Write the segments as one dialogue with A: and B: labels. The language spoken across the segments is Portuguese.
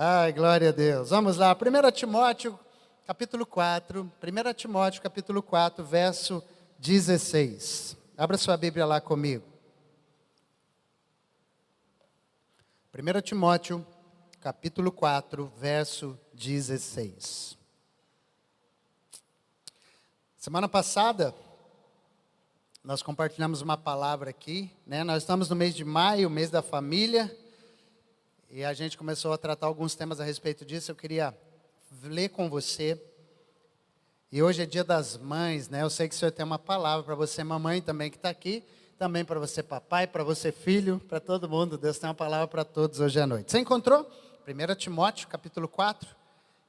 A: Ai, glória a Deus. Vamos lá, 1 Timóteo, capítulo 4. 1 Timóteo, capítulo 4, verso 16. Abra sua Bíblia lá comigo. 1 Timóteo, capítulo 4, verso 16. Semana passada, nós compartilhamos uma palavra aqui, né? Nós estamos no mês de maio, mês da família, e a gente começou a tratar alguns temas a respeito disso. Eu queria ler com você, e hoje é dia das mães, né? Eu sei que o Senhor tem uma palavra para você, mamãe também que está aqui, também para você papai, para você filho, para todo mundo. Deus tem uma palavra para todos hoje à noite. Você encontrou? 1 Timóteo, capítulo 4,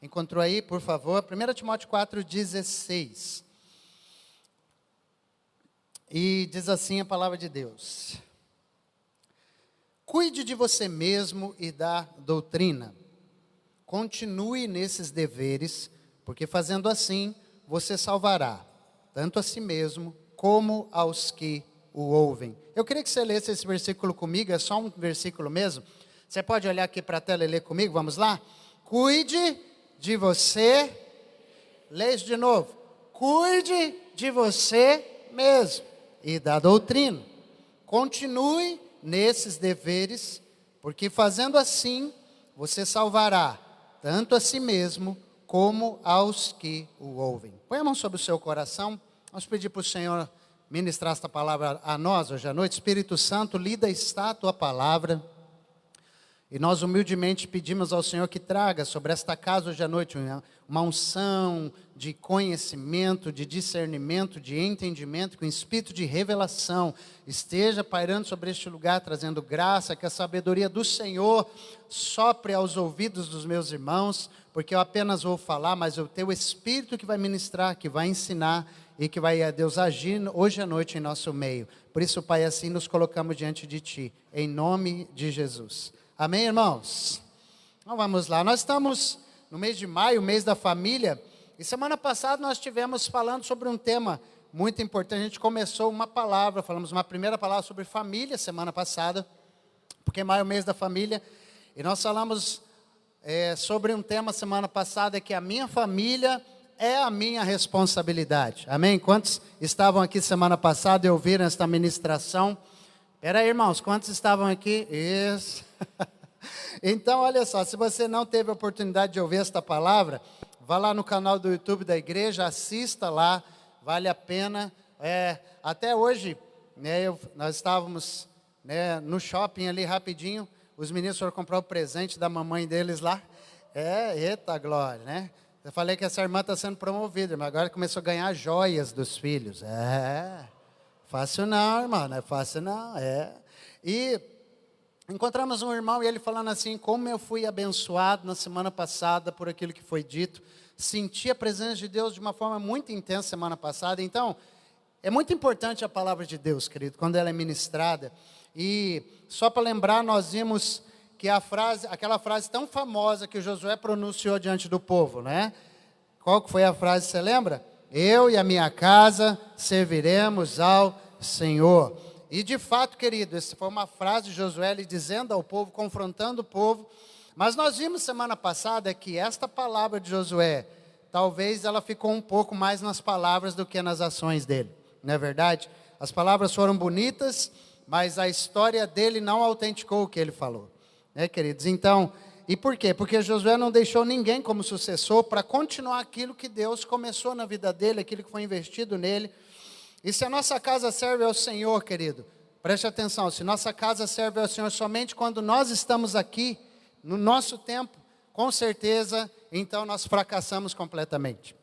A: encontrou aí, por favor? 1 Timóteo 4, 16. E diz assim a palavra de Deus: cuide de você mesmo e da doutrina. Continue nesses deveres, porque fazendo assim, você salvará, tanto a si mesmo, como aos que o ouvem. Eu queria que você lesse esse versículo comigo, é só um versículo mesmo. Você pode olhar aqui para a tela e ler comigo, vamos lá? Cuide de você, leia isso de novo. Cuide de você mesmo e da doutrina. Continue nesses deveres, porque fazendo assim, você salvará, tanto a si mesmo, como aos que o ouvem. Põe a mão sobre o seu coração. Vamos pedir para o Senhor ministrar esta palavra a nós hoje à noite. Espírito Santo, lida está a tua palavra. E nós humildemente pedimos ao Senhor que traga sobre esta casa hoje à noite uma unção de conhecimento, de discernimento, de entendimento, que o espírito de revelação esteja pairando sobre este lugar, trazendo graça, que a sabedoria do Senhor sopre aos ouvidos dos meus irmãos, porque eu apenas vou falar, mas é o teu espírito que vai ministrar, que vai ensinar e que vai, Deus, agir hoje à noite em nosso meio. Por isso, Pai, assim nos colocamos diante de Ti, em nome de Jesus. Amém, irmãos? Então vamos lá, nós estamos no mês de maio, mês da família, e semana passada nós estivemos falando sobre um tema muito importante. A gente começou uma palavra, falamos uma primeira palavra sobre família semana passada, porque maio é o mês da família, e nós falamos sobre um tema semana passada, que a minha família é a minha responsabilidade. Amém? Quantos estavam aqui semana passada e ouviram esta ministração? Espera aí, irmãos, quantos estavam aqui? Isso. Então, olha só, se você não teve a oportunidade de ouvir esta palavra, vá lá no canal do YouTube da igreja, assista lá, vale a pena. Até hoje, né, nós estávamos, né, no shopping ali rapidinho, os meninos foram comprar o presente da mamãe deles lá. Eita glória, né? Eu falei que essa irmã está sendo promovida, mas agora começou a ganhar joias dos filhos. Fácil não, irmão, não é fácil não, E encontramos um irmão e ele falando assim: como eu fui abençoado na semana passada por aquilo que foi dito. Senti a presença de Deus de uma forma muito intensa semana passada. Então, é muito importante a palavra de Deus, querido, quando ela é ministrada. E só para lembrar, nós vimos que aquela frase tão famosa que Josué pronunciou diante do povo, né? Qual que foi a frase, você lembra? Eu e a minha casa serviremos ao Senhor. E de fato, querido, essa foi uma frase de Josué dizendo ao povo, confrontando o povo. Mas nós vimos semana passada que esta palavra de Josué, talvez ela ficou um pouco mais nas palavras do que nas ações dele. Não é verdade? As palavras foram bonitas, mas a história dele não autenticou o que ele falou. Né, queridos? Então, e por quê? Porque Josué não deixou ninguém como sucessor para continuar aquilo que Deus começou na vida dele, aquilo que foi investido nele. E se a nossa casa serve ao Senhor, querido, preste atenção, se nossa casa serve ao Senhor somente quando nós estamos aqui, no nosso tempo, com certeza, então nós fracassamos completamente.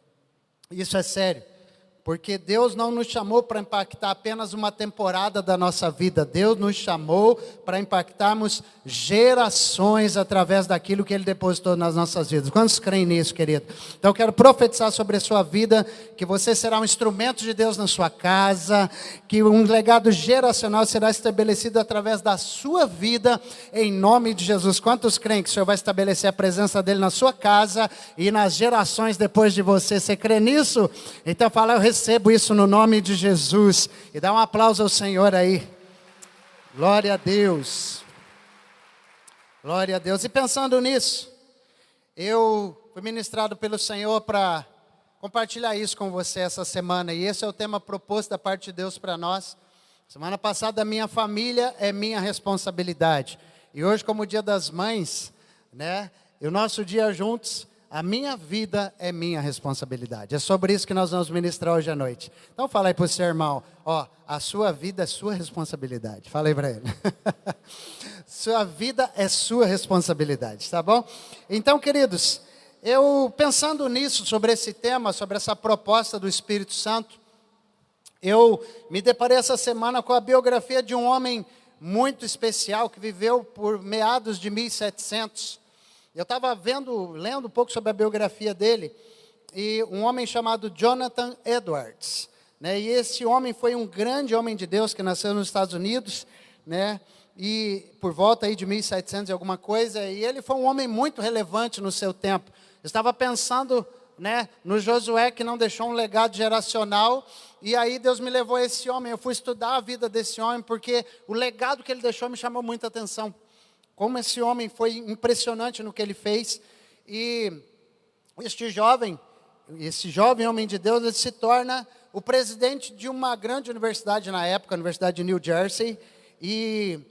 A: Isso é sério. Porque Deus não nos chamou para impactar apenas uma temporada da nossa vida. Deus nos chamou para impactarmos gerações através daquilo que Ele depositou nas nossas vidas. Quantos creem nisso, querido? Então eu quero profetizar sobre a sua vida, que você será um instrumento de Deus na sua casa, que um legado geracional será estabelecido através da sua vida, em nome de Jesus. Quantos creem que o Senhor vai estabelecer a presença dEle na sua casa e nas gerações depois de você? Você crê nisso? Então fala: eu recebo isso no nome de Jesus. E dá um aplauso ao Senhor aí. Glória a Deus. Glória a Deus. E pensando nisso, Eu fui ministrado pelo Senhor para compartilhar isso com você essa semana. E esse é o tema proposto da parte de Deus para nós. Semana passada, minha família é minha responsabilidade. E hoje, como o Dia das Mães, né? E o nosso dia juntos, a minha vida é minha responsabilidade. É sobre isso que nós vamos ministrar hoje à noite. Então fala aí para o seu irmão, ó, a sua vida é sua responsabilidade. Fala aí para ele. Sua vida é sua responsabilidade, tá bom? Então, queridos, eu pensando nisso, sobre esse tema, sobre essa proposta do Espírito Santo, eu me deparei essa semana com a biografia de um homem muito especial que viveu por meados de 1700. Eu estava lendo um pouco sobre a biografia dele, e um homem chamado Jonathan Edwards, né? E esse homem foi um grande homem de Deus que nasceu nos Estados Unidos, né? E por volta aí de 1700 e alguma coisa, e ele foi um homem muito relevante no seu tempo. Eu estava pensando, né, no Josué, que não deixou um legado geracional, e aí Deus me levou a esse homem. Eu fui estudar a vida desse homem, porque o legado que ele deixou me chamou muita atenção. Como esse homem foi impressionante no que ele fez. E esse jovem homem de Deus, ele se torna o presidente de uma grande universidade na época, a Universidade de New Jersey. E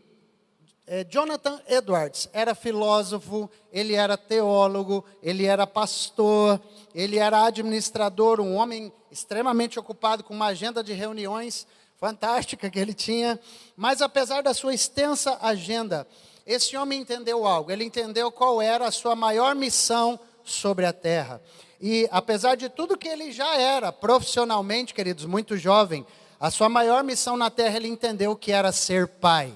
A: Jonathan Edwards era filósofo, ele era teólogo, ele era pastor, ele era administrador, um homem extremamente ocupado com uma agenda de reuniões fantástica que ele tinha. Mas apesar da sua extensa agenda, esse homem entendeu algo, ele entendeu qual era a sua maior missão sobre a terra. E apesar de tudo que ele já era, profissionalmente, queridos, muito jovem, a sua maior missão na terra, ele entendeu que era ser pai.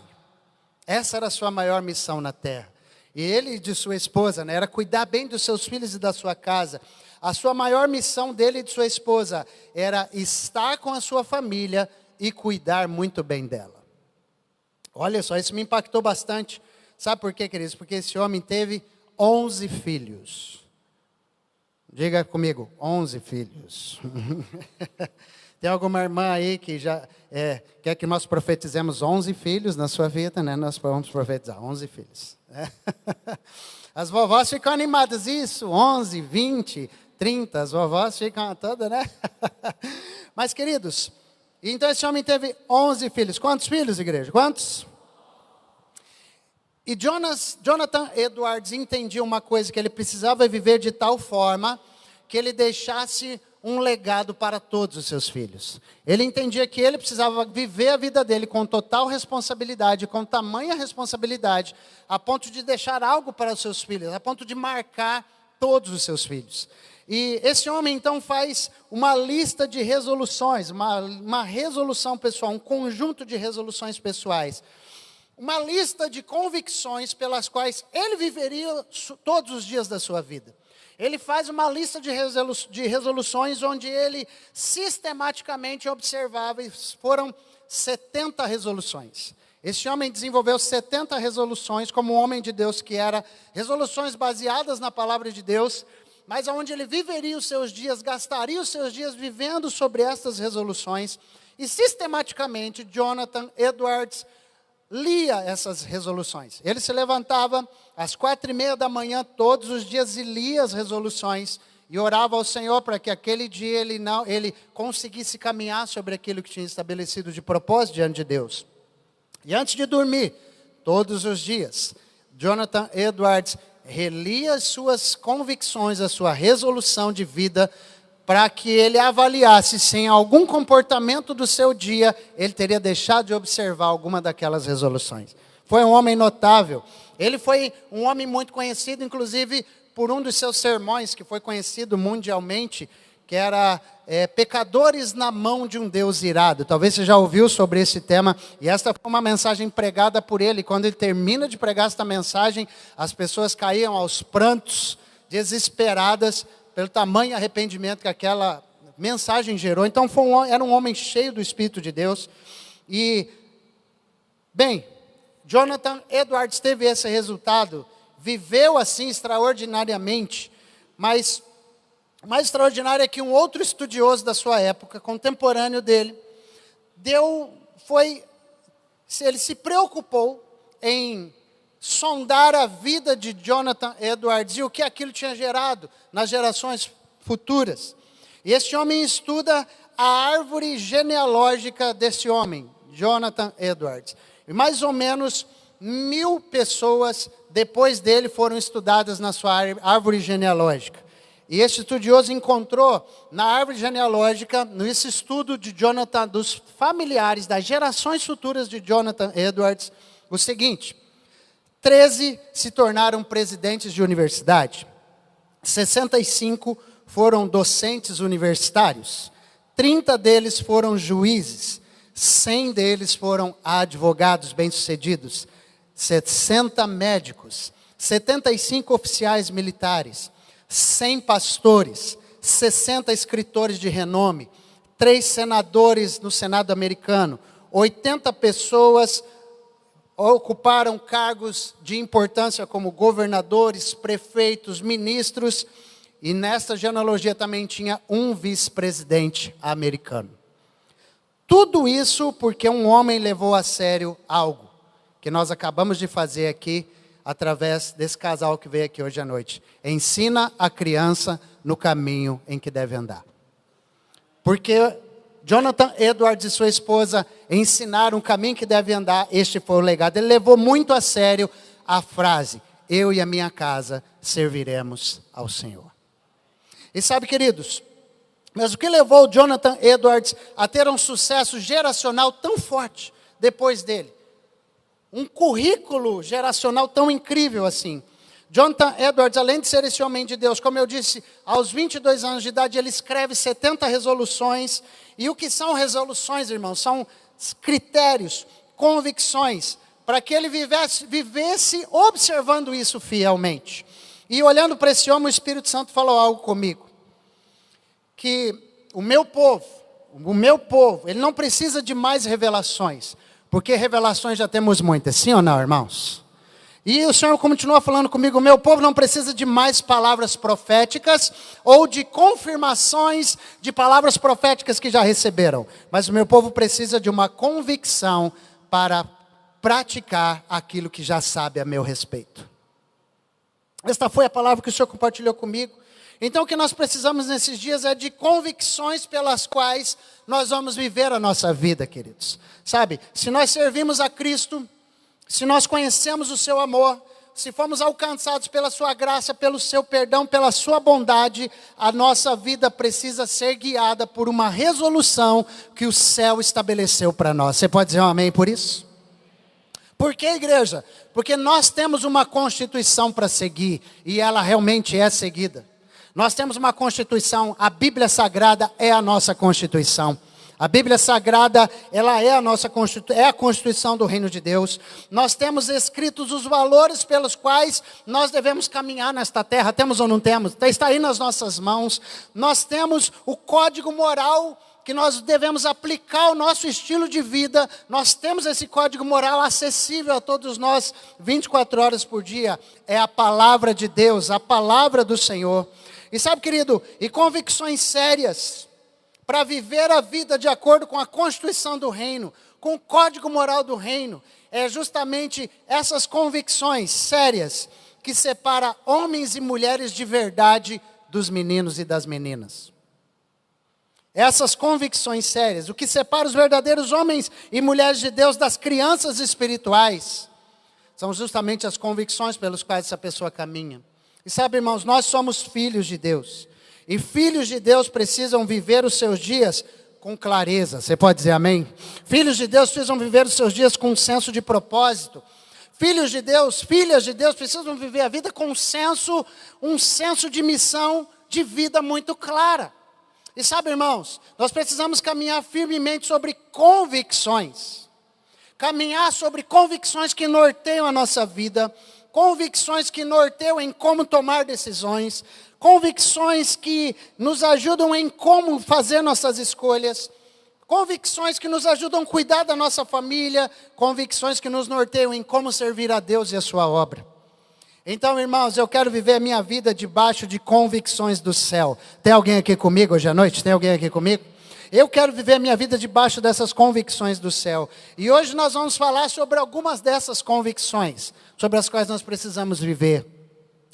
A: Essa era a sua maior missão na terra. E ele e de sua esposa, né, era cuidar bem dos seus filhos e da sua casa. A sua maior missão dele e de sua esposa era estar com a sua família e cuidar muito bem dela. Olha só, isso me impactou bastante. Sabe por quê, queridos? Porque esse homem teve 11 filhos. Diga comigo, 11 filhos. Tem alguma irmã aí que já quer que nós profetizemos 11 filhos na sua vida, né? Nós vamos profetizar 11 filhos. As vovós ficam animadas, isso, 11, 20, 30, as vovós ficam todas, né? Mas, queridos, então esse homem teve 11 filhos. Quantos filhos, igreja? Quantos? E Jonathan Edwards entendia uma coisa, que ele precisava viver de tal forma que ele deixasse um legado para todos os seus filhos. Ele entendia que ele precisava viver a vida dele com total responsabilidade, com tamanha responsabilidade, a ponto de deixar algo para os seus filhos, a ponto de marcar todos os seus filhos. E esse homem então faz uma lista de resoluções, uma resolução pessoal, um conjunto de resoluções pessoais. Uma lista de convicções pelas quais ele viveria todos os dias da sua vida. Ele faz uma lista de resoluções onde ele sistematicamente observava, e foram 70 resoluções. Esse homem desenvolveu 70 resoluções como um homem de Deus, que eram resoluções baseadas na palavra de Deus, mas onde ele viveria os seus dias, gastaria os seus dias vivendo sobre essas resoluções. E sistematicamente, Jonathan Edwards lia essas resoluções. Ele se levantava às 4:30 da manhã todos os dias e lia as resoluções e orava ao Senhor para que aquele dia ele conseguisse caminhar sobre aquilo que tinha estabelecido de propósito diante de Deus. E antes de dormir, todos os dias, Jonathan Edwards relia as suas convicções, a sua resolução de vida, para que ele avaliasse se em algum comportamento do seu dia ele teria deixado de observar alguma daquelas resoluções. Foi um homem notável. Ele foi um homem muito conhecido, inclusive por um dos seus sermões, que foi conhecido mundialmente, que era Pecadores na Mão de um Deus Irado. Talvez você já ouviu sobre esse tema, e esta foi uma mensagem pregada por ele. Quando ele termina de pregar esta mensagem, as pessoas caíam aos prantos, desesperadas, pelo tamanho arrependimento que aquela mensagem gerou. Então era um homem cheio do Espírito de Deus. E, bem, Jonathan Edwards teve esse resultado, viveu assim extraordinariamente, mas o mais extraordinário é que um outro estudioso da sua época, contemporâneo dele, ele se preocupou em sondar a vida de Jonathan Edwards e o que aquilo tinha gerado nas gerações futuras. E este homem estuda a árvore genealógica desse homem, Jonathan Edwards. E mais ou menos 1000 pessoas depois dele foram estudadas na sua árvore genealógica. E este estudioso encontrou na árvore genealógica, nesse estudo de Jonathan, dos familiares, das gerações futuras de Jonathan Edwards, o seguinte: 13 se tornaram presidentes de universidade, 65 foram docentes universitários, 30 deles foram juízes, 100 deles foram advogados bem-sucedidos, 60 médicos, 75 oficiais militares, 100 pastores, 60 escritores de renome, 3 senadores no Senado americano, 80 pessoas ocuparam cargos de importância como governadores, prefeitos, ministros, e nessa genealogia também tinha um vice-presidente americano. Tudo isso porque um homem levou a sério algo que nós acabamos de fazer aqui, através desse casal que veio aqui hoje à noite. Ensina a criança no caminho em que deve andar. Porque Jonathan Edwards e sua esposa ensinaram o caminho que deve andar, este foi o legado. Ele levou muito a sério a frase: eu e a minha casa serviremos ao Senhor. E sabe, queridos, mas o que levou Jonathan Edwards a ter um sucesso geracional tão forte depois dele? Um currículo geracional tão incrível assim. Jonathan Edwards, além de ser esse homem de Deus, como eu disse, aos 22 anos de idade, ele escreve 70 resoluções. E o que são resoluções, irmãos? São critérios, convicções, para que ele vivesse observando isso fielmente. E olhando para esse homem, o Espírito Santo falou algo comigo. Que o meu povo, ele não precisa de mais revelações. Porque revelações já temos muitas, sim ou não, irmãos? E o Senhor continua falando comigo: o meu povo não precisa de mais palavras proféticas ou de confirmações de palavras proféticas que já receberam. Mas o meu povo precisa de uma convicção para praticar aquilo que já sabe a meu respeito. Esta foi a palavra que o Senhor compartilhou comigo. Então o que nós precisamos nesses dias é de convicções pelas quais nós vamos viver a nossa vida, queridos. Sabe, se nós servimos a Cristo, se nós conhecemos o seu amor, se fomos alcançados pela sua graça, pelo seu perdão, pela sua bondade, a nossa vida precisa ser guiada por uma resolução que o céu estabeleceu para nós. Você pode dizer um amém por isso? Por que, igreja? Porque nós temos uma constituição para seguir e ela realmente é seguida. Nós temos uma constituição, a Bíblia Sagrada é a nossa constituição. A Bíblia Sagrada, ela é a constituição do reino de Deus. Nós temos escritos os valores pelos quais nós devemos caminhar nesta terra. Temos ou não temos? Está aí nas nossas mãos. Nós temos o código moral que nós devemos aplicar ao nosso estilo de vida. Nós temos esse código moral acessível a todos nós 24 horas por dia. É a palavra de Deus, a palavra do Senhor. E sabe, querido, e convicções sérias para viver a vida de acordo com a constituição do reino, com o código moral do reino, é justamente essas convicções sérias que separa homens e mulheres de verdade dos meninos e das meninas. Essas convicções sérias, o que separa os verdadeiros homens e mulheres de Deus das crianças espirituais, são justamente as convicções pelas quais essa pessoa caminha. E sabe, irmãos, nós somos filhos de Deus. E filhos de Deus precisam viver os seus dias com clareza. Você pode dizer amém? Filhos de Deus precisam viver os seus dias com um senso de propósito. Filhos de Deus, filhas de Deus precisam viver a vida com um senso de missão de vida muito clara. E sabe, irmãos, nós precisamos caminhar firmemente sobre convicções. Caminhar sobre convicções que norteiam a nossa vida. Convicções que norteiam em como tomar decisões, convicções que nos ajudam em como fazer nossas escolhas, convicções que nos ajudam a cuidar da nossa família, convicções que nos norteiam em como servir a Deus e a sua obra. Então, irmãos, eu quero viver a minha vida debaixo de convicções do céu. Tem alguém aqui comigo hoje à noite? Tem alguém aqui comigo? Eu quero viver a minha vida debaixo dessas convicções do céu. E hoje nós vamos falar sobre algumas dessas convicções, sobre as quais nós precisamos viver.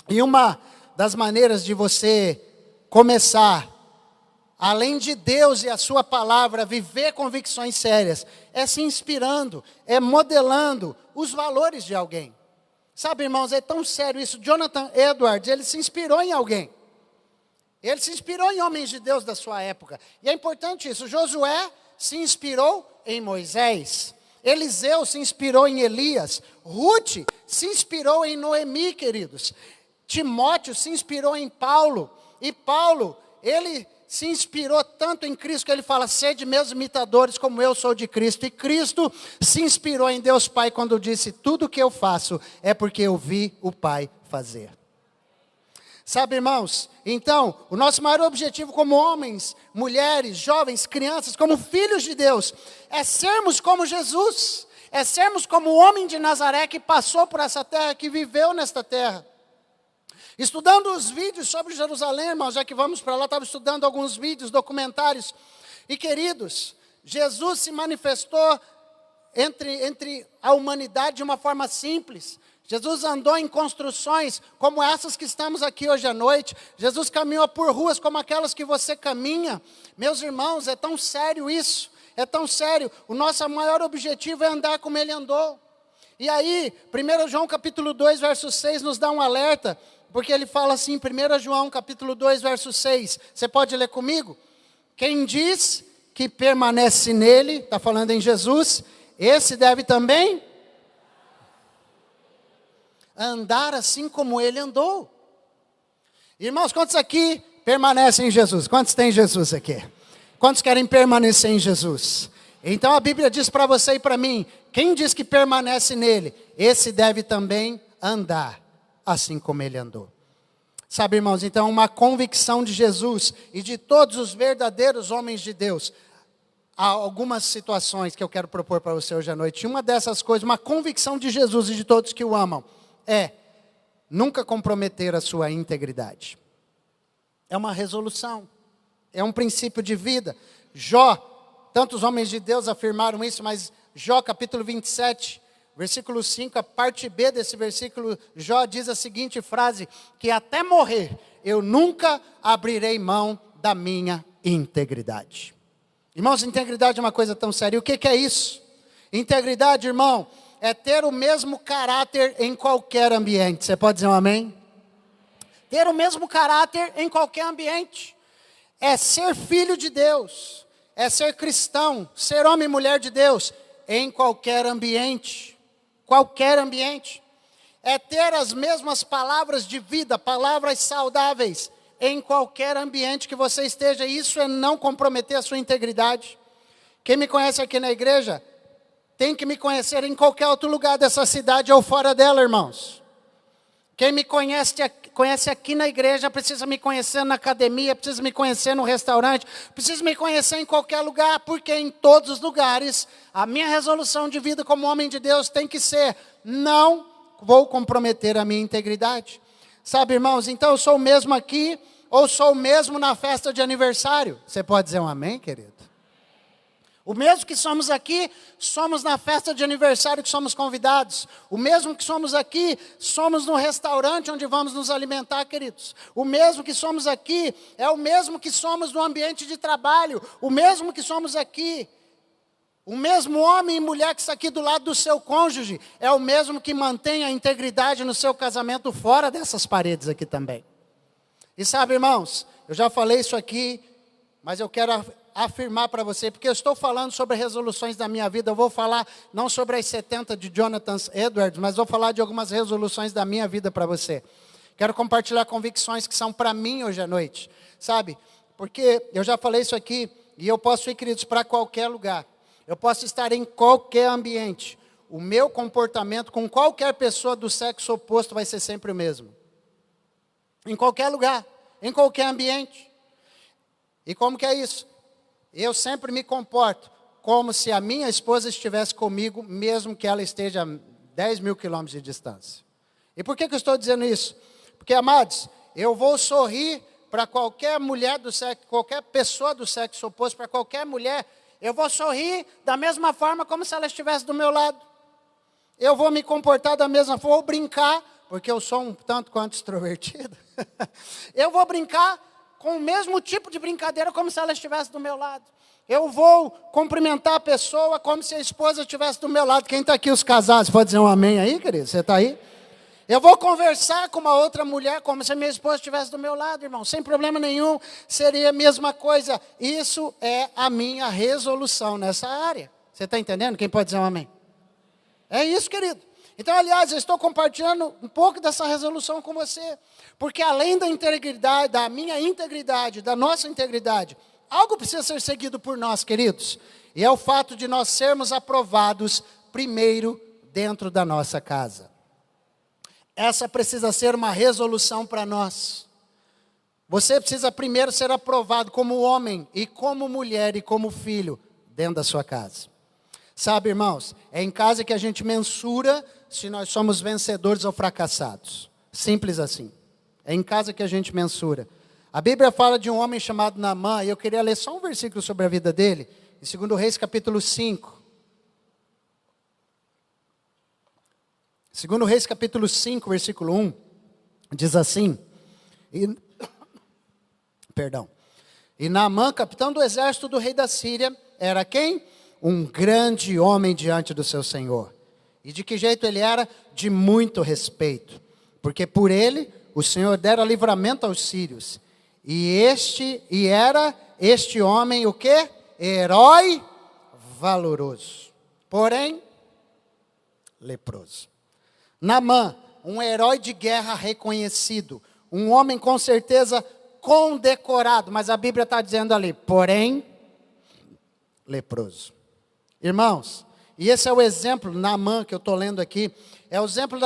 A: E uma das maneiras de você começar, além de Deus e a sua palavra, viver convicções sérias, é se inspirando, é modelando os valores de alguém. Sabe, irmãos, é tão sério isso. Jonathan Edwards, ele se inspirou em alguém. Ele se inspirou em homens de Deus da sua época. E é importante isso. Josué se inspirou em Moisés. Eliseu se inspirou em Elias. Ruth se inspirou em Noemi, queridos. Timóteo se inspirou em Paulo. E Paulo, ele se inspirou tanto em Cristo que ele fala: sede meus imitadores como eu sou de Cristo. E Cristo se inspirou em Deus Pai quando disse: tudo o que eu faço é porque eu vi o Pai fazer. Sabe, irmãos, então, o nosso maior objetivo como homens, mulheres, jovens, crianças, como filhos de Deus, é sermos como Jesus, é sermos como o homem de Nazaré que passou por essa terra, que viveu nesta terra. Estudando os vídeos sobre Jerusalém, irmãos, já que vamos para lá, estava estudando alguns vídeos, documentários. E queridos, Jesus se manifestou entre a humanidade de uma forma simples. Jesus andou em construções como essas que estamos aqui hoje à noite. Jesus caminhou por ruas como aquelas que você caminha. Meus irmãos, é tão sério isso, é tão sério. O nosso maior objetivo é andar como ele andou. E aí, 1 João capítulo 2, verso 6 nos dá um alerta. Porque ele fala assim, 1 João capítulo 2, verso 6. Você pode ler comigo? Quem diz que permanece nele, está falando em Jesus, esse deve também andar assim como ele andou. Irmãos, quantos aqui permanecem em Jesus? Quantos tem Jesus aqui? Quantos querem permanecer em Jesus? Então a Bíblia diz para você e para mim, quem diz que permanece nele, esse deve também andar assim como ele andou. Sabe, irmãos, então uma convicção de Jesus e de todos os verdadeiros homens de Deus. Há algumas situações que eu quero propor para você hoje à noite. Uma dessas coisas, uma convicção de Jesus e de todos que o amam, é nunca comprometer a sua integridade. É uma resolução, é um princípio de vida. Jó, tantos homens de Deus afirmaram isso, mas Jó capítulo 27, versículo 5, a parte B desse versículo, Jó diz a seguinte frase, que até morrer, eu nunca abrirei mão da minha integridade. Irmãos, integridade é uma coisa tão séria. E o que é isso? Integridade, irmão, é ter o mesmo caráter em qualquer ambiente. Você pode dizer um amém? Ter o mesmo caráter em qualquer ambiente. É ser filho de Deus, é ser cristão, ser homem e mulher de Deus, em qualquer ambiente. Qualquer ambiente, é ter as mesmas palavras de vida, palavras saudáveis, em qualquer ambiente que você esteja. Isso é não comprometer a sua integridade. Quem me conhece aqui na igreja, tem que me conhecer em qualquer outro lugar dessa cidade ou fora dela, irmãos. Quem me conhece aqui na igreja, precisa me conhecer na academia, precisa me conhecer no restaurante, precisa me conhecer em qualquer lugar, porque em todos os lugares, a minha resolução de vida como homem de Deus tem que ser, não vou comprometer a minha integridade. Sabe, irmãos, então eu sou o mesmo aqui, ou sou o mesmo na festa de aniversário? Você pode dizer um amém, querido? O mesmo que somos aqui, somos na festa de aniversário que somos convidados. O mesmo que somos aqui, somos no restaurante onde vamos nos alimentar, queridos. O mesmo que somos aqui, é o mesmo que somos no ambiente de trabalho. O mesmo que somos aqui, o mesmo homem e mulher que está aqui do lado do seu cônjuge, é o mesmo que mantém a integridade no seu casamento fora dessas paredes aqui também. E sabe, irmãos, eu já falei isso aqui, mas eu quero afirmar para você, porque eu estou falando sobre resoluções da minha vida. Eu vou falar não sobre as 70 de Jonathan Edwards, mas vou falar de algumas resoluções da minha vida para você. Quero compartilhar convicções que são para mim hoje à noite, sabe? Porque eu já falei isso aqui, e eu posso ir, queridos, para qualquer lugar. Eu posso estar em qualquer ambiente. O meu comportamento com qualquer pessoa do sexo oposto vai ser sempre o mesmo. Em qualquer lugar, em qualquer ambiente. E como que é isso? Eu sempre me comporto como se a minha esposa estivesse comigo, mesmo que ela esteja a 10 mil quilômetros de distância. E por que eu estou dizendo isso? Porque, amados, eu vou sorrir para qualquer mulher do sexo, qualquer pessoa do sexo oposto, para qualquer mulher, eu vou sorrir da mesma forma como se ela estivesse do meu lado. Eu vou me comportar da mesma forma, vou brincar, porque eu sou um tanto quanto extrovertido. Eu vou brincar com o mesmo tipo de brincadeira como se ela estivesse do meu lado. Eu vou cumprimentar a pessoa como se a esposa estivesse do meu lado. Quem está aqui, os casados, pode dizer um amém aí, querido? Você está aí? Eu vou conversar com uma outra mulher como se a minha esposa estivesse do meu lado, irmão. Sem problema nenhum, seria a mesma coisa. Isso é a minha resolução nessa área. Você está entendendo? Quem pode dizer um amém? É isso, querido. Então, aliás, eu estou compartilhando um pouco dessa resolução com você. Porque além da integridade, da minha integridade, da nossa integridade, algo precisa ser seguido por nós, queridos. E é o fato de nós sermos aprovados primeiro dentro da nossa casa. Essa precisa ser uma resolução para nós. Você precisa primeiro ser aprovado como homem, e como mulher, e como filho, dentro da sua casa. Sabe, irmãos, é em casa que a gente mensura se nós somos vencedores ou fracassados. Simples assim. É em casa que a gente mensura. A Bíblia fala de um homem chamado Naamã, e eu queria ler só um versículo sobre a vida dele, em 2 Reis capítulo 5. 2 Reis capítulo 5, versículo 1, diz assim, E Naamã, capitão do exército do rei da Síria, era quem? Um grande homem diante do seu senhor. E de que jeito ele era? De muito respeito, porque por ele o Senhor dera livramento aos sírios. E era este homem o quê? Herói valoroso, porém leproso. Naamã, um herói de guerra reconhecido, um homem com certeza condecorado, mas a Bíblia está dizendo ali, porém leproso. Irmãos, e esse é o exemplo, Naamã, que eu estou lendo aqui, é o exemplo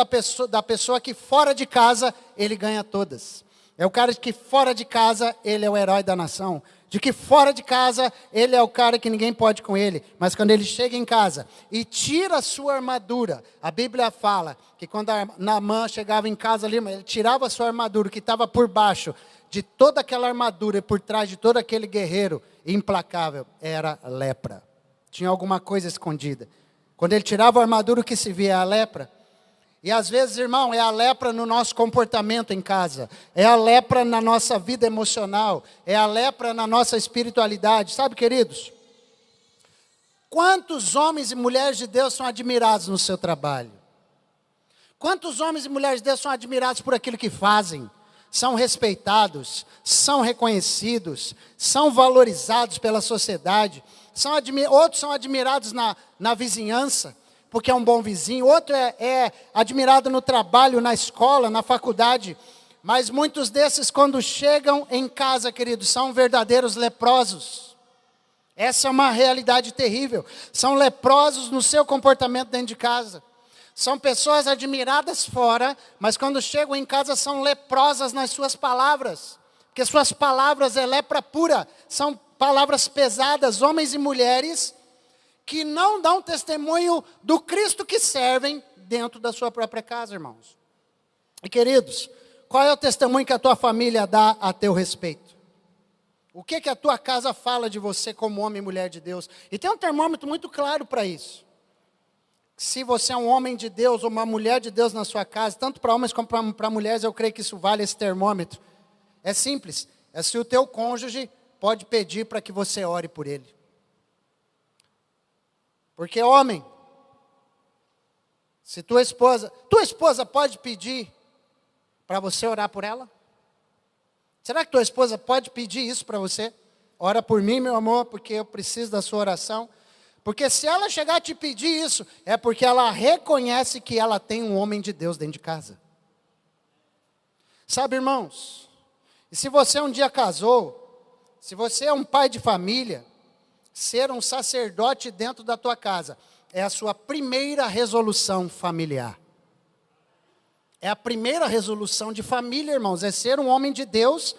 A: da pessoa que fora de casa ele ganha todas. É o cara que fora de casa ele é o herói da nação. De que fora de casa ele é o cara que ninguém pode com ele. Mas quando ele chega em casa e tira a sua armadura, a Bíblia fala que quando Naamã chegava em casa ali, ele tirava a sua armadura que estava por baixo de toda aquela armadura e por trás de todo aquele guerreiro implacável, era lepra. Tinha alguma coisa escondida. Quando ele tirava a armadura, o que se via? A lepra. E às vezes, irmão, é a lepra no nosso comportamento em casa, é a lepra na nossa vida emocional, é a lepra na nossa espiritualidade. Sabe, queridos? Quantos homens e mulheres de Deus são admirados no seu trabalho? Quantos homens e mulheres de Deus são admirados por aquilo que fazem? São respeitados, são reconhecidos, são valorizados pela sociedade. Outros são admirados na vizinhança, porque é um bom vizinho. Outro é admirado no trabalho, na escola, na faculdade. Mas muitos desses, quando chegam em casa, queridos, são verdadeiros leprosos. Essa é uma realidade terrível. São leprosos no seu comportamento dentro de casa. São pessoas admiradas fora, mas quando chegam em casa são leprosas nas suas palavras. Porque suas palavras é lepra pura. São palavras pesadas, homens e mulheres que não dão testemunho do Cristo que servem dentro da sua própria casa, irmãos. E queridos, qual é o testemunho que a tua família dá a teu respeito? O que a tua casa fala de você como homem e mulher de Deus? E tem um termômetro muito claro para isso. Se você é um homem de Deus ou uma mulher de Deus na sua casa, tanto para homens como para mulheres, eu creio que isso vale esse termômetro. É simples, é se o teu cônjuge pode pedir para que você ore por ele. Porque homem, se tua esposa pode pedir para você orar por ela? Será que tua esposa pode pedir isso para você? Ora por mim, meu amor, porque eu preciso da sua oração. Porque se ela chegar a te pedir isso, é porque ela reconhece que ela tem um homem de Deus dentro de casa. Sabe, irmãos, e se você um dia casou, se você é um pai de família, ser um sacerdote dentro da tua casa é a sua primeira resolução familiar. É a primeira resolução de família, irmãos, é ser um homem de Deus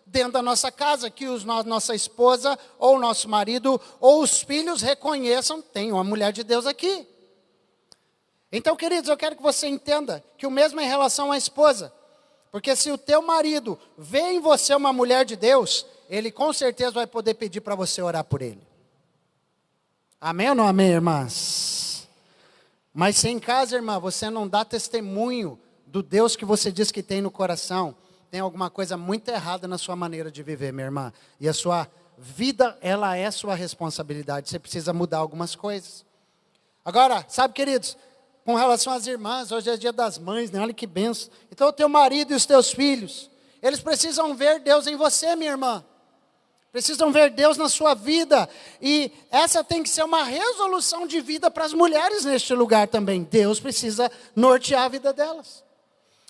A: dentro da nossa casa, que nossa esposa, ou nosso marido, ou os filhos reconheçam, tem uma mulher de Deus aqui. Então, queridos, eu quero que você entenda que o mesmo é em relação à esposa. Porque se o teu marido vê em você uma mulher de Deus, ele com certeza vai poder pedir para você orar por ele. Amém ou não amém, irmãs? Mas se em casa, irmã, você não dá testemunho do Deus que você diz que tem no coração, tem alguma coisa muito errada na sua maneira de viver, minha irmã. E a sua vida, ela é sua responsabilidade. Você precisa mudar algumas coisas. Agora, sabe, queridos, com relação às irmãs, hoje é dia das mães, né? Olha que benção. Então o teu marido e os teus filhos, eles precisam ver Deus em você, minha irmã. Precisam ver Deus na sua vida. E essa tem que ser uma resolução de vida para as mulheres neste lugar também. Deus precisa nortear a vida delas.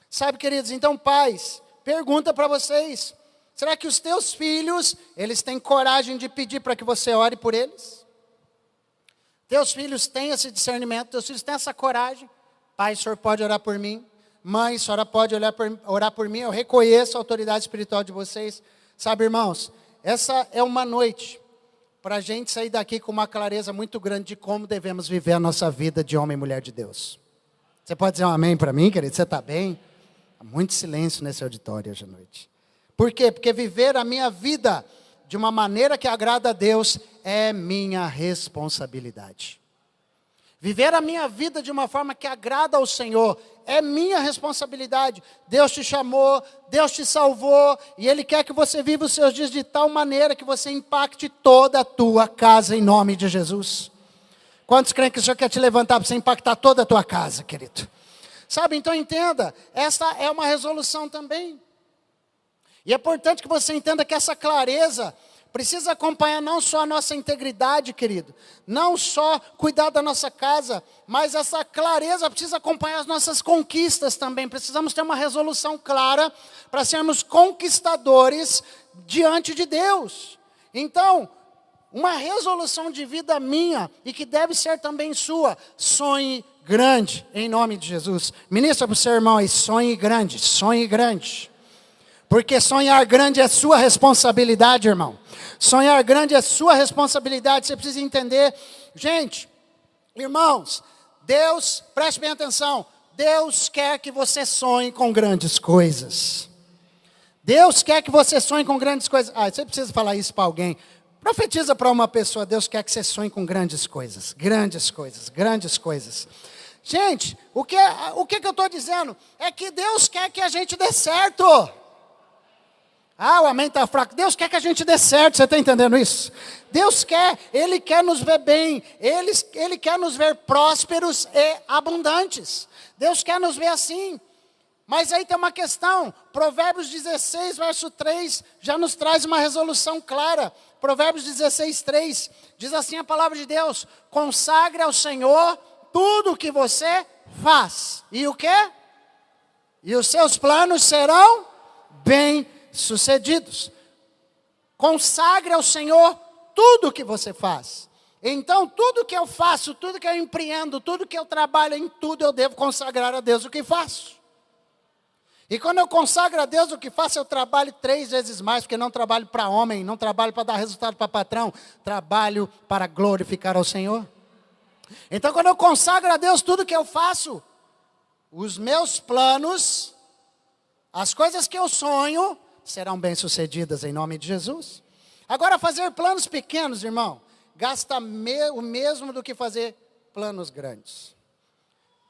A: Sabe, queridos, então pais, pergunta para vocês. Será que os teus filhos, eles têm coragem de pedir para que você ore por eles? Teus filhos têm esse discernimento, teus filhos têm essa coragem. Pai, o senhor pode orar por mim? Mãe, a senhora pode orar por mim? Eu reconheço a autoridade espiritual de vocês. Sabe, irmãos, essa é uma noite para a gente sair daqui com uma clareza muito grande de como devemos viver a nossa vida de homem e mulher de Deus. Você pode dizer um amém para mim, querido? Você está bem? Há muito silêncio nesse auditório hoje à noite. Por quê? Porque viver a minha vida de uma maneira que agrada a Deus é minha responsabilidade. Viver a minha vida de uma forma que agrada ao Senhor é minha responsabilidade. Deus te chamou, Deus te salvou, e Ele quer que você viva os seus dias de tal maneira que você impacte toda a tua casa em nome de Jesus. Quantos creem que o Senhor quer te levantar para você impactar toda a tua casa, querido? Sabe, então entenda, essa é uma resolução também. E é importante que você entenda que essa clareza precisa acompanhar não só a nossa integridade, querido, não só cuidar da nossa casa, mas essa clareza precisa acompanhar as nossas conquistas também. Precisamos ter uma resolução clara para sermos conquistadores diante de Deus. Então, uma resolução de vida minha e que deve ser também sua, sonhe grande, em nome de Jesus. Ministra para o seu irmão aí, sonhe grande, sonhe grande. Porque sonhar grande é sua responsabilidade, irmão. Sonhar grande é sua responsabilidade, você precisa entender. Gente, irmãos, Deus, preste bem atenção, Deus quer que você sonhe com grandes coisas. Deus quer que você sonhe com grandes coisas. Você precisa falar isso para alguém. Profetiza para uma pessoa, Deus quer que você sonhe com grandes coisas, grandes coisas, grandes coisas. Gente, o que eu estou dizendo? É que Deus quer que a gente dê certo. O amém está fraco. Deus quer que a gente dê certo, você está entendendo isso? Deus quer, Ele quer nos ver bem, Ele quer nos ver prósperos e abundantes. Deus quer nos ver assim. Mas aí tem uma questão, Provérbios 16, verso 3, já nos traz uma resolução clara. Provérbios 16, 3, diz assim a palavra de Deus: consagre ao Senhor tudo o que você faz. E o quê? E os seus planos serão bem-sucedidos. Consagre ao Senhor tudo o que você faz. Então, tudo que eu faço, tudo que eu empreendo, tudo que eu trabalho, em tudo eu devo consagrar a Deus o que faço. E quando eu consagro a Deus o que faço, eu trabalho 3 vezes mais, porque não trabalho para homem, não trabalho para dar resultado para patrão, trabalho para glorificar ao Senhor. Então, quando eu consagro a Deus tudo que eu faço, os meus planos, as coisas que eu sonho, serão bem-sucedidas em nome de Jesus. Agora, fazer planos pequenos, irmão, gasta o mesmo do que fazer planos grandes.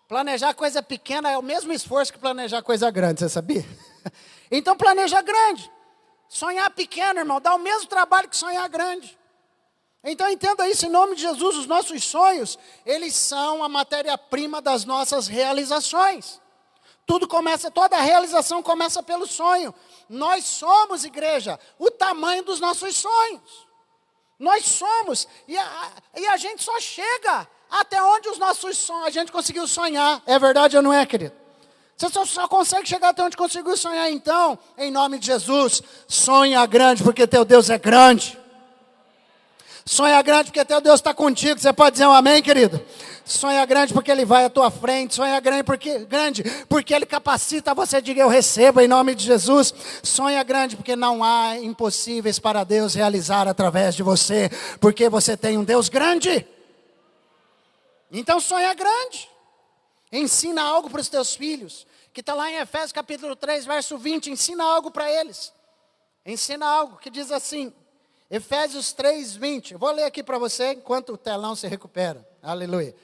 A: Planejar coisa pequena é o mesmo esforço que planejar coisa grande, você sabia? Então planeja grande. Sonhar pequeno, irmão, dá o mesmo trabalho que sonhar grande. Então entenda isso em nome de Jesus, os nossos sonhos, eles são a matéria-prima das nossas realizações. Toda realização começa pelo sonho. Nós somos, igreja, o tamanho dos nossos sonhos. Nós somos, e a gente só chega até onde os nossos sonhos, a gente conseguiu sonhar. É verdade ou não é, querido? Você só consegue chegar até onde conseguiu sonhar. Então, em nome de Jesus, sonha grande, porque teu Deus é grande. Sonha grande, porque teu Deus está contigo. Você pode dizer um amém, querido? Sonha grande, porque Ele vai à tua frente. Sonha grande, porque Ele capacita você. Diga, eu recebo em nome de Jesus. Sonha grande, porque não há impossíveis para Deus realizar através de você, porque você tem um Deus grande. Então sonha grande. Ensina algo para os teus filhos. que está lá em Efésios capítulo 3, verso 20, ensina algo para eles. Ensina algo que diz assim, Efésios 3, 20. Eu vou ler aqui para você enquanto o telão se recupera. Aleluia.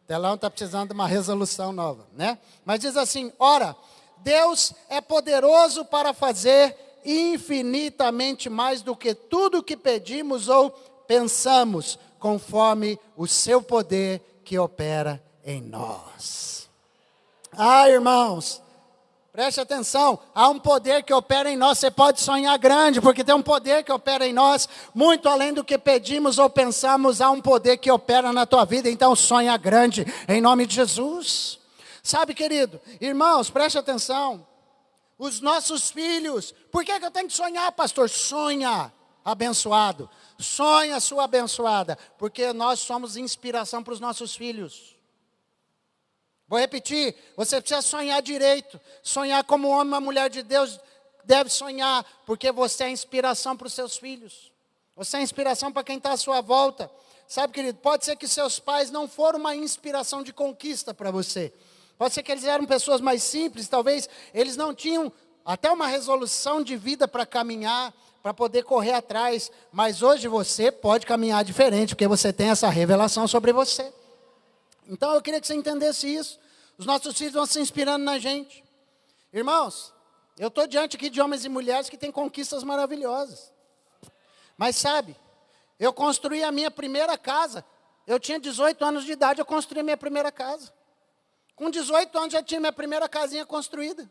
A: O telão está precisando de uma resolução nova, né? Mas diz assim, ora, Deus é poderoso para fazer infinitamente mais do que tudo que pedimos ou pensamos, conforme o seu poder que opera em nós. Ah, irmãos, preste atenção, há um poder que opera em nós, você pode sonhar grande, porque tem um poder que opera em nós, muito além do que pedimos ou pensamos, há um poder que opera na tua vida, então sonha grande, em nome de Jesus. Sabe, querido, irmãos, preste atenção, os nossos filhos, por que eu tenho que sonhar, pastor? Sonha, abençoado, sonha, sua abençoada, porque nós somos inspiração para os nossos filhos. Vou repetir, você precisa sonhar direito, sonhar como um homem, uma mulher de Deus deve sonhar, porque você é inspiração para os seus filhos, você é inspiração para quem está à sua volta. Sabe, querido, pode ser que seus pais não foram uma inspiração de conquista para você, pode ser que eles eram pessoas mais simples, talvez eles não tinham até uma resolução de vida para caminhar, para poder correr atrás, mas hoje você pode caminhar diferente, porque você tem essa revelação sobre você. Então eu queria que você entendesse isso. Os nossos filhos vão se inspirando na gente. Irmãos, eu estou diante aqui de homens e mulheres que têm conquistas maravilhosas. Mas sabe, eu construí a minha primeira casa. Eu tinha 18 anos de idade, eu construí a minha primeira casa. Com 18 anos já tinha minha primeira casinha construída.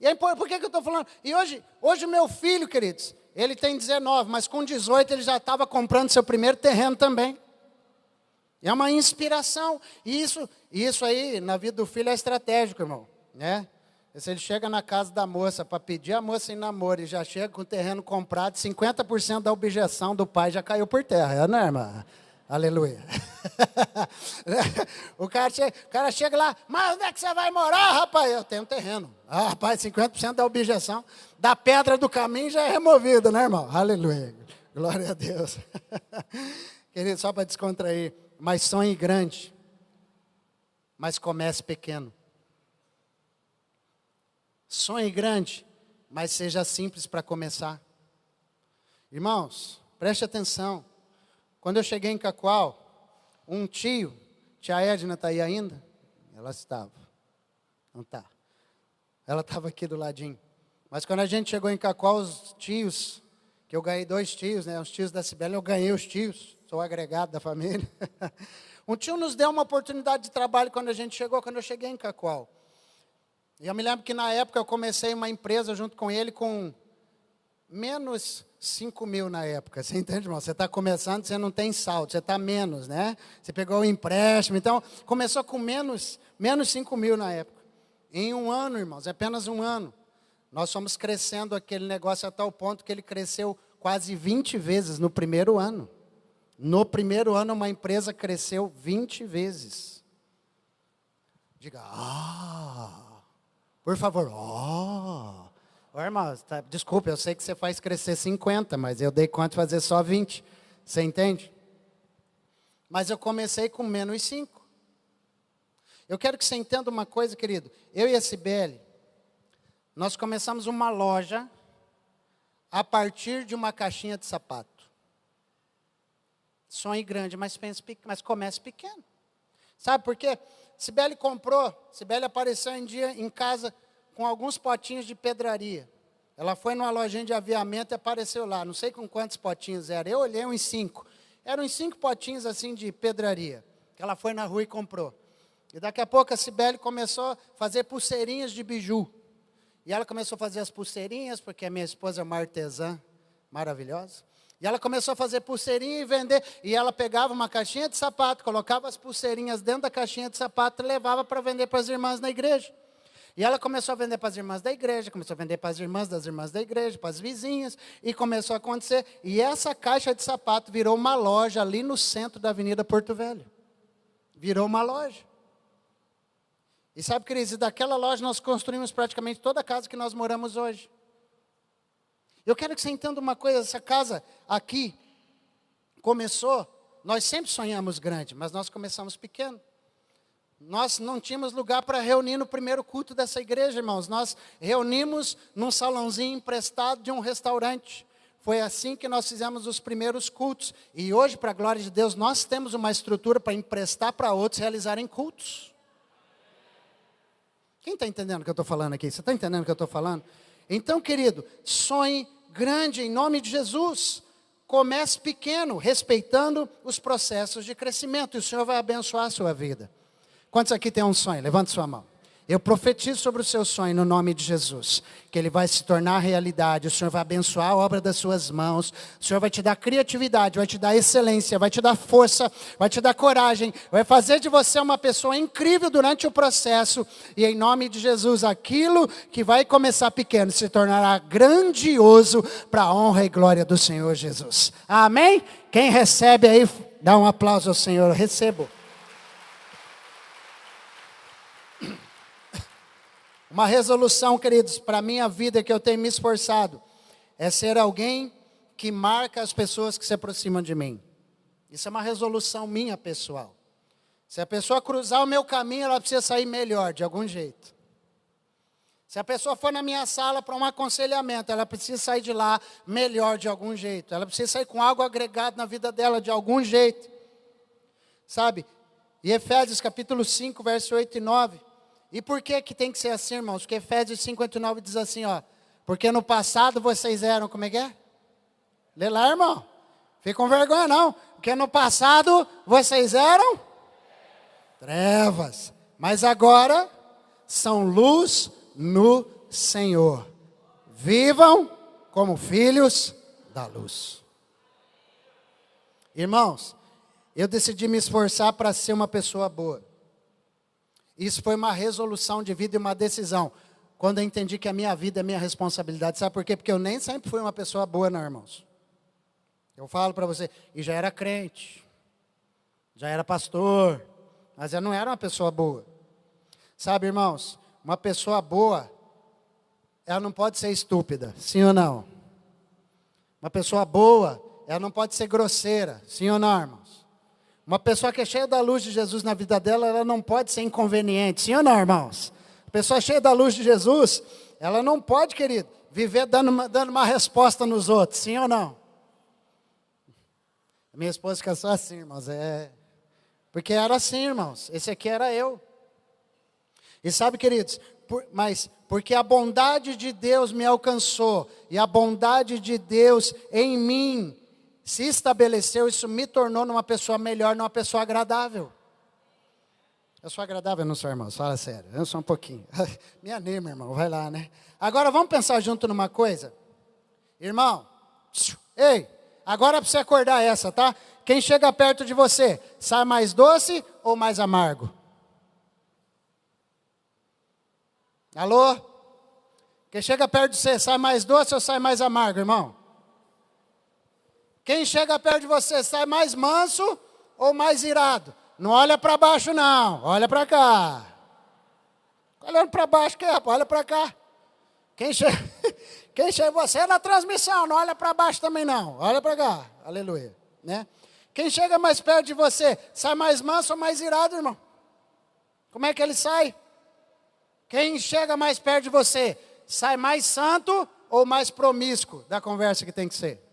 A: E aí, por que eu estou falando? E hoje o meu filho, queridos, ele tem 19, mas com 18 ele já estava comprando seu primeiro terreno também. É uma inspiração. E isso aí, na vida do filho, é estratégico, irmão. Né? Se ele chega na casa da moça para pedir a moça em namoro e já chega com o terreno comprado, 50% da objeção do pai já caiu por terra. Não é, irmã? Aleluia. O cara chega lá, mas onde é que você vai morar, rapaz? Eu tenho um terreno. Ah, rapaz, 50% da objeção da pedra do caminho já é removida, né, irmão? Aleluia. Glória a Deus. Querido, só para descontrair. Mas sonhe grande, mas comece pequeno. Sonhe grande, mas seja simples para começar. Irmãos, preste atenção. Quando eu cheguei em Cacoal, um tio, tia Edna está aí ainda? Ela estava, não está. Ela estava aqui do ladinho. Mas quando a gente chegou em Cacoal, os tios, que eu ganhei 2 tios, né? Os tios da Cibele, eu ganhei os tios. Sou agregado da família. Um tio nos deu uma oportunidade de trabalho quando eu cheguei em Cacoal. E eu me lembro que na época eu comecei uma empresa junto com ele com menos 5 mil na época. Você entende, irmão? Você está começando, você não tem saldo, você está menos, né? Você pegou o empréstimo, então começou com menos 5 mil na época. Em um ano, irmãos, apenas um ano, nós fomos crescendo aquele negócio a tal ponto que ele cresceu quase 20 vezes no primeiro ano. No primeiro ano, uma empresa cresceu 20 vezes. Diga, por favor, irmão, desculpa, eu sei que você faz crescer 50, mas eu dei conta de fazer só 20. Você entende? Mas eu comecei com menos 5. Eu quero que você entenda uma coisa, querido. Eu e a Cibele, nós começamos uma loja a partir de uma caixinha de sapato. Sonhe grande, mas comece pequeno. Sabe por quê? Cibele apareceu um dia em casa com alguns potinhos de pedraria. Ela foi numa lojinha de aviamento e apareceu lá. Não sei com quantos potinhos eram. Eu olhei uns 5. Eram uns 5 potinhos assim de pedraria. Que ela foi na rua e comprou. E daqui a pouco a Cibele começou a fazer pulseirinhas de biju. E ela começou a fazer as pulseirinhas, porque a minha esposa é uma artesã maravilhosa. E ela começou a fazer pulseirinha e vender. E ela pegava uma caixinha de sapato, colocava as pulseirinhas dentro da caixinha de sapato e levava para vender para as irmãs na igreja. E ela começou a vender para as irmãs da igreja, começou a vender para as irmãs das irmãs da igreja, para as vizinhas. E começou a acontecer. E essa caixa de sapato virou uma loja ali no centro da Avenida Porto Velho. Virou uma loja. E sabe, queridos, daquela loja nós construímos praticamente toda a casa que nós moramos hoje. Eu quero que você entenda uma coisa, essa casa aqui começou, nós sempre sonhamos grande, mas nós começamos pequeno. Nós não tínhamos lugar para reunir no primeiro culto dessa igreja, irmãos. Nós reunimos num salãozinho emprestado de um restaurante. Foi assim que nós fizemos os primeiros cultos. E hoje, para a glória de Deus, nós temos uma estrutura para emprestar para outros realizarem cultos. Quem está entendendo o que eu estou falando aqui? Você está entendendo o que eu estou falando? Então, querido, sonhe grande em nome de Jesus. Comece pequeno, respeitando os processos de crescimento. E o Senhor vai abençoar a sua vida. Quantos aqui têm um sonho? Levante sua mão. Eu profetizo sobre o seu sonho no nome de Jesus, que ele vai se tornar realidade. O Senhor vai abençoar a obra das suas mãos. O Senhor vai te dar criatividade, vai te dar excelência, vai te dar força, vai te dar coragem, vai fazer de você uma pessoa incrível durante o processo. E em nome de Jesus, aquilo que vai começar pequeno se tornará grandioso para a honra e glória do Senhor Jesus. Amém? Quem recebe aí, dá um aplauso ao Senhor. Eu recebo. Uma resolução, queridos, para a minha vida que eu tenho me esforçado, é ser alguém que marca as pessoas que se aproximam de mim. Isso é uma resolução minha, pessoal. Se a pessoa cruzar o meu caminho, ela precisa sair melhor, de algum jeito. Se a pessoa for na minha sala para um aconselhamento, ela precisa sair de lá melhor, de algum jeito. Ela precisa sair com algo agregado na vida dela, de algum jeito. Sabe? E Efésios capítulo 5, verso 8 e 9. E por que tem que ser assim, irmãos? Porque Efésios 5:9 diz assim, ó. Porque no passado vocês eram, como é que é? Lê lá, irmão. Fica com vergonha não. Porque no passado vocês eram trevas. Mas agora são luz no Senhor. Vivam como filhos da luz. Irmãos, eu decidi me esforçar para ser uma pessoa boa. Isso foi uma resolução de vida e uma decisão. Quando eu entendi que a minha vida é minha responsabilidade. Sabe por quê? Porque eu nem sempre fui uma pessoa boa, não, irmãos. Eu falo para você, e já era crente. Já era pastor. Mas eu não era uma pessoa boa. Sabe, irmãos? Uma pessoa boa, ela não pode ser estúpida. Sim ou não? Uma pessoa boa, ela não pode ser grosseira. Sim ou não, irmãos? Uma pessoa que é cheia da luz de Jesus na vida dela, ela não pode ser inconveniente. Sim ou não, irmãos? A pessoa cheia da luz de Jesus, ela não pode, querido, viver dando uma resposta nos outros. Sim ou não? A minha esposa fica só assim, irmãos. Porque era assim, irmãos. Esse aqui era eu. E sabe, queridos, porque a bondade de Deus me alcançou, e a bondade de Deus em mim se estabeleceu, isso me tornou numa pessoa melhor, numa pessoa agradável. Eu sou agradável, não sou, irmão? Fala sério, eu sou um pouquinho. Me anima, irmão, vai lá, né? Agora vamos pensar junto numa coisa? Irmão, ei, agora é para você acordar essa, tá? Quem chega perto de você, sai mais doce ou mais amargo? Alô? Quem chega perto de você, sai mais doce ou sai mais amargo, irmão? Quem chega perto de você, sai mais manso ou mais irado? Não olha para baixo não, olha para cá. Olhando para baixo, que é, rapaz? Olha para cá. Quem chega você na transmissão, não olha para baixo também não, olha para cá. Aleluia, né? Quem chega mais perto de você, sai mais manso ou mais irado, irmão? Como é que ele sai? Quem chega mais perto de você, sai mais santo ou mais promíscuo da conversa que tem que ser?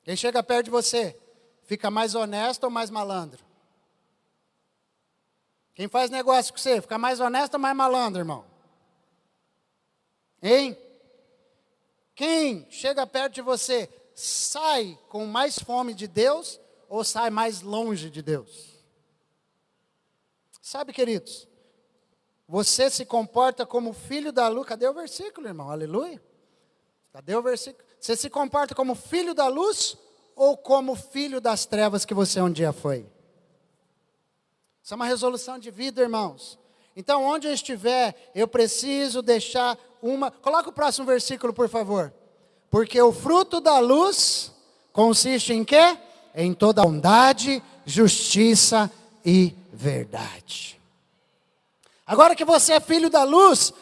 A: Quem chega perto de você, fica mais honesto ou mais malandro? Quem faz negócio com você, fica mais honesto ou mais malandro, irmão? Hein? Quem chega perto de você, sai com mais fome de Deus ou sai mais longe de Deus? Sabe, queridos, você se comporta como filho da luz. Cadê o versículo, irmão? Aleluia. Cadê o versículo? Você se comporta como filho da luz ou como filho das trevas que você um dia foi? Isso é uma resolução de vida, irmãos. Então, onde eu estiver, eu preciso deixar uma... Coloca o próximo versículo, por favor. Porque o fruto da luz consiste em quê? Em toda bondade, justiça e verdade. Agora que você é filho da luz,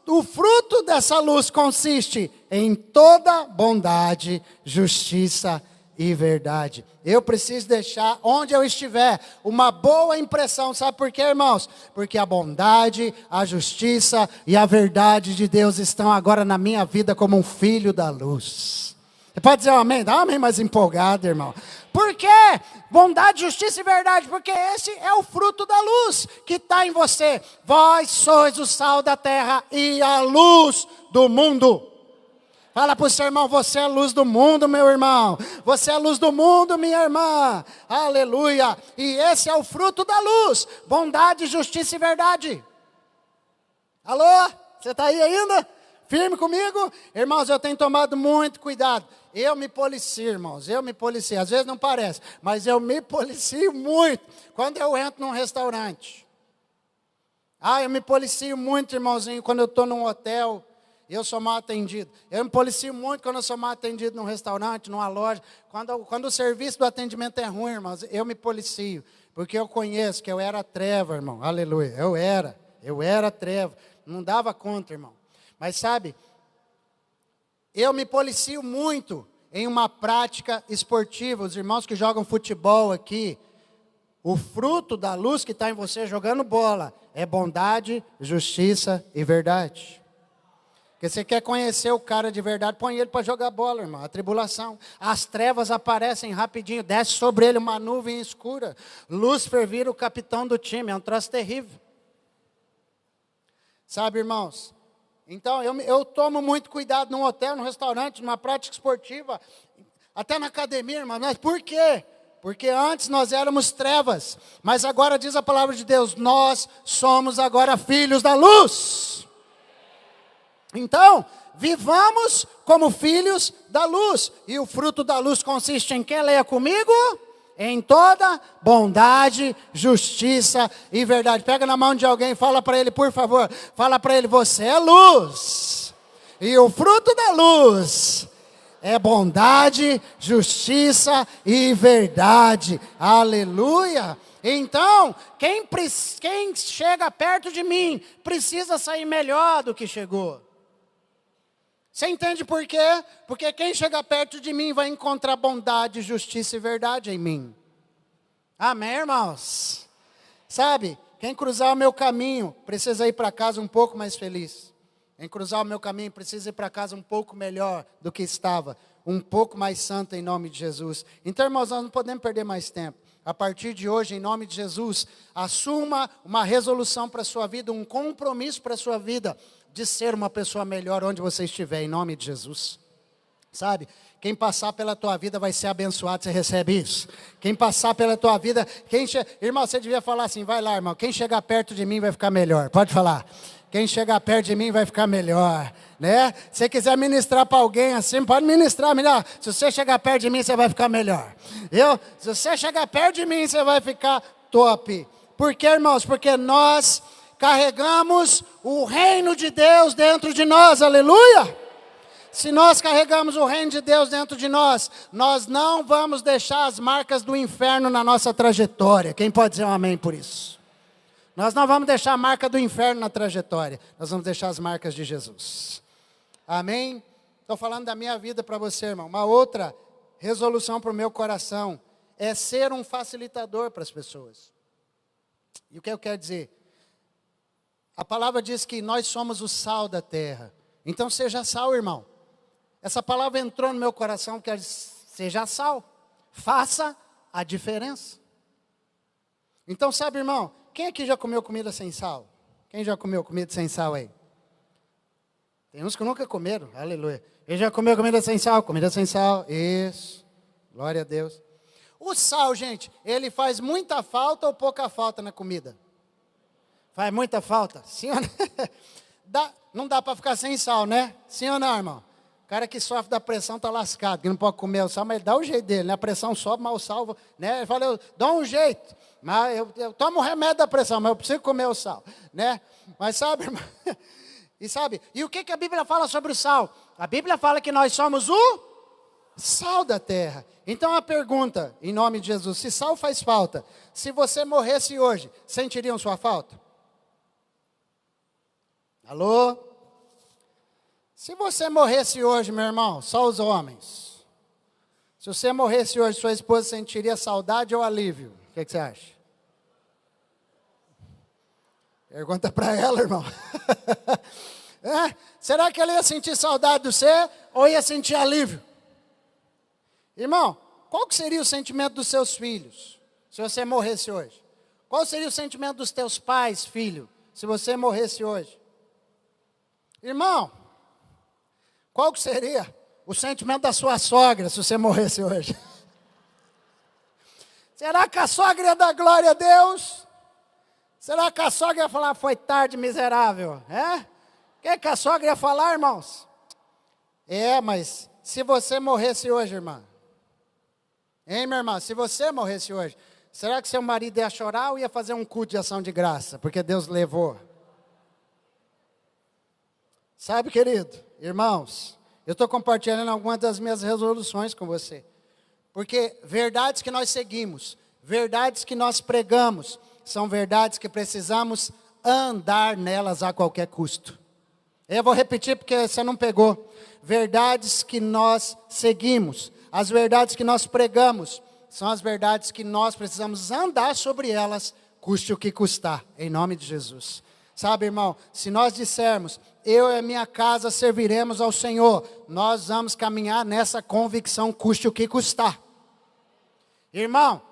A: o fruto dessa luz consiste em toda bondade, justiça e verdade. Eu preciso deixar, onde eu estiver, uma boa impressão. Sabe por quê, irmãos? Porque a bondade, a justiça e a verdade de Deus estão agora na minha vida como um filho da luz. Você pode dizer um amém? Dá um amém mais empolgado, irmão. Por quê? Bondade, justiça e verdade. Porque esse é o fruto da luz que está em você. Vós sois o sal da terra e a luz do mundo. Fala para o seu irmão, você é a luz do mundo, meu irmão. Você é a luz do mundo, minha irmã. Aleluia. E esse é o fruto da luz. Bondade, justiça e verdade. Alô? Você está aí ainda? Firme comigo? Irmãos, eu tenho tomado muito cuidado. Eu me policio, irmãos. Eu me policio. Às vezes não parece, mas eu me policio muito. Quando eu entro num restaurante. Eu me policio muito, irmãozinho, quando eu estou num hotel. Eu sou mal atendido. Eu me policio muito quando eu sou mal atendido num restaurante, numa loja. Quando o serviço do atendimento é ruim, irmãos, eu me policio. Porque eu conheço que eu era treva, irmão. Aleluia. Eu era treva. Não dava conta, irmão. Mas sabe, eu me policio muito em uma prática esportiva. Os irmãos que jogam futebol aqui, o fruto da luz que está em você jogando bola é bondade, justiça e verdade. Porque você quer conhecer o cara de verdade, põe ele para jogar bola, irmão. A tribulação. As trevas aparecem rapidinho, desce sobre ele uma nuvem escura. Lúcifer vira o capitão do time, é um troço terrível. Sabe, irmãos? Então, eu tomo muito cuidado num hotel, num restaurante, numa prática esportiva, até na academia, irmão. Mas por quê? Porque antes nós éramos trevas, mas agora diz a palavra de Deus, nós somos agora filhos da luz. Então, vivamos como filhos da luz. E o fruto da luz consiste em quê? Leia comigo. Em toda bondade, justiça e verdade. Pega na mão de alguém e fala para ele, por favor. Fala para ele, você é luz. E o fruto da luz é bondade, justiça e verdade. Aleluia. Então, quem chega perto de mim precisa sair melhor do que chegou. Você entende por quê? Porque quem chega perto de mim vai encontrar bondade, justiça e verdade em mim. Amém, irmãos? Sabe, quem cruzar o meu caminho precisa ir para casa um pouco mais feliz. Quem cruzar o meu caminho precisa ir para casa um pouco melhor do que estava. Um pouco mais santo em nome de Jesus. Então, irmãos, nós não podemos perder mais tempo. A partir de hoje, em nome de Jesus, assuma uma resolução para a sua vida, um compromisso para a sua vida, de ser uma pessoa melhor onde você estiver, em nome de Jesus. Sabe, quem passar pela tua vida vai ser abençoado, você recebe isso. Quem passar pela tua vida, irmão, você devia falar assim, vai lá, irmão, quem chegar perto de mim vai ficar melhor, pode falar. Quem chegar perto de mim vai ficar melhor, né? Se você quiser ministrar para alguém assim, pode ministrar melhor. Se você chegar perto de mim, você vai ficar melhor. Se você chegar perto de mim, você vai ficar top. Por quê, irmãos? Porque nós carregamos o reino de Deus dentro de nós, aleluia. Se nós carregamos o reino de Deus dentro de nós, nós não vamos deixar as marcas do inferno na nossa trajetória. Quem pode dizer um amém por isso? Nós não vamos deixar a marca do inferno na trajetória, nós vamos deixar as marcas de Jesus. Amém? Estou falando da minha vida para você, irmão. Uma outra resolução para o meu coração é ser um facilitador para as pessoas. E o que eu quero dizer? A palavra diz que nós somos o sal da terra. Então seja sal, irmão. Essa palavra entrou no meu coração, quer dizer, seja sal. Faça a diferença. Então sabe, irmão, quem aqui já comeu comida sem sal? Quem já comeu comida sem sal aí? Tem uns que nunca comeram, aleluia. Quem já comeu comida sem sal? Comida sem sal, isso. Glória a Deus. O sal, gente, ele faz muita falta ou pouca falta na comida? Faz muita falta? Sim ou não? Não dá para ficar sem sal, né? Sim ou não, irmão? O cara que sofre da pressão está lascado, que não pode comer o sal, mas ele dá o jeito dele, né? A pressão sobe, mas o sal, né? Ele fala, eu dou um jeito, mas eu tomo o remédio da pressão, mas eu preciso comer o sal, né? Mas sabe, irmão? E o que a Bíblia fala sobre o sal? A Bíblia fala que nós somos o sal da terra. Então a pergunta, em nome de Jesus, se sal faz falta, se você morresse hoje, sentiriam sua falta? Alô? Se você morresse hoje, meu irmão, só os homens, Se você morresse hoje, sua esposa sentiria saudade ou alívio? O que você acha? Pergunta para ela, irmão. Será que ela ia sentir saudade de você ou ia sentir alívio? Irmão, qual que seria o sentimento dos seus filhos, se você morresse hoje? Qual seria o sentimento dos teus pais, filho, se você morresse hoje? Irmão, qual que seria o sentimento da sua sogra, se você morresse hoje? Será que a sogra ia dar glória a Deus? Será que a sogra ia falar, foi tarde, miserável? O que a sogra ia falar, irmãos? Mas se você morresse hoje, irmã? Hein, minha irmã? Se você morresse hoje, será que seu marido ia chorar ou ia fazer um culto de ação de graça? Porque Deus levou. Sabe, querido, irmãos, eu estou compartilhando algumas das minhas resoluções com você. Porque verdades que nós seguimos, verdades que nós pregamos, são verdades que precisamos andar nelas a qualquer custo. Eu vou repetir porque você não pegou. Verdades que nós seguimos, as verdades que nós pregamos, são as verdades que nós precisamos andar sobre elas, custe o que custar, em nome de Jesus. Sabe, irmão, se nós dissermos, eu e a minha casa serviremos ao Senhor, nós vamos caminhar nessa convicção, custe o que custar. Irmão,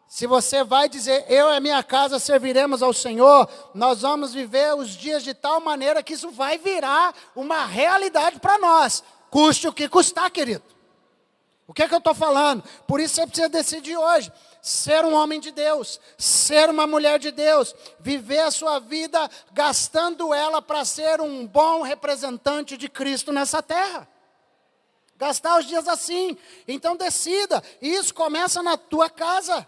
A: se você vai dizer, eu e a minha casa serviremos ao Senhor, nós vamos viver os dias de tal maneira que isso vai virar uma realidade para nós, custe o que custar, querido. O que é que eu estou falando? Por isso você precisa decidir hoje, ser um homem de Deus, ser uma mulher de Deus, viver a sua vida gastando ela para ser um bom representante de Cristo nessa terra. Gastar os dias assim, então decida, isso começa na tua casa.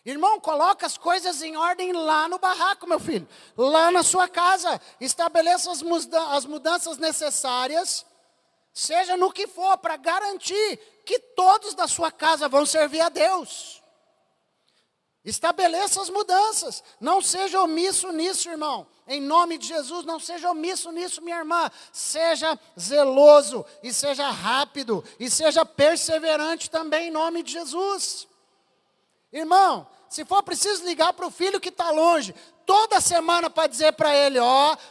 A: Irmão, coloca as coisas em ordem lá no barraco, meu filho, lá na sua casa, estabeleça as mudanças necessárias, seja no que for, para garantir que todos da sua casa vão servir a Deus. Estabeleça as mudanças, não seja omisso nisso, irmão. Em nome de Jesus, não seja omisso nisso, minha irmã. Seja zeloso, e seja rápido, e seja perseverante também, em nome de Jesus. Irmão, se for preciso ligar para o filho que está longe, toda semana para dizer para ele,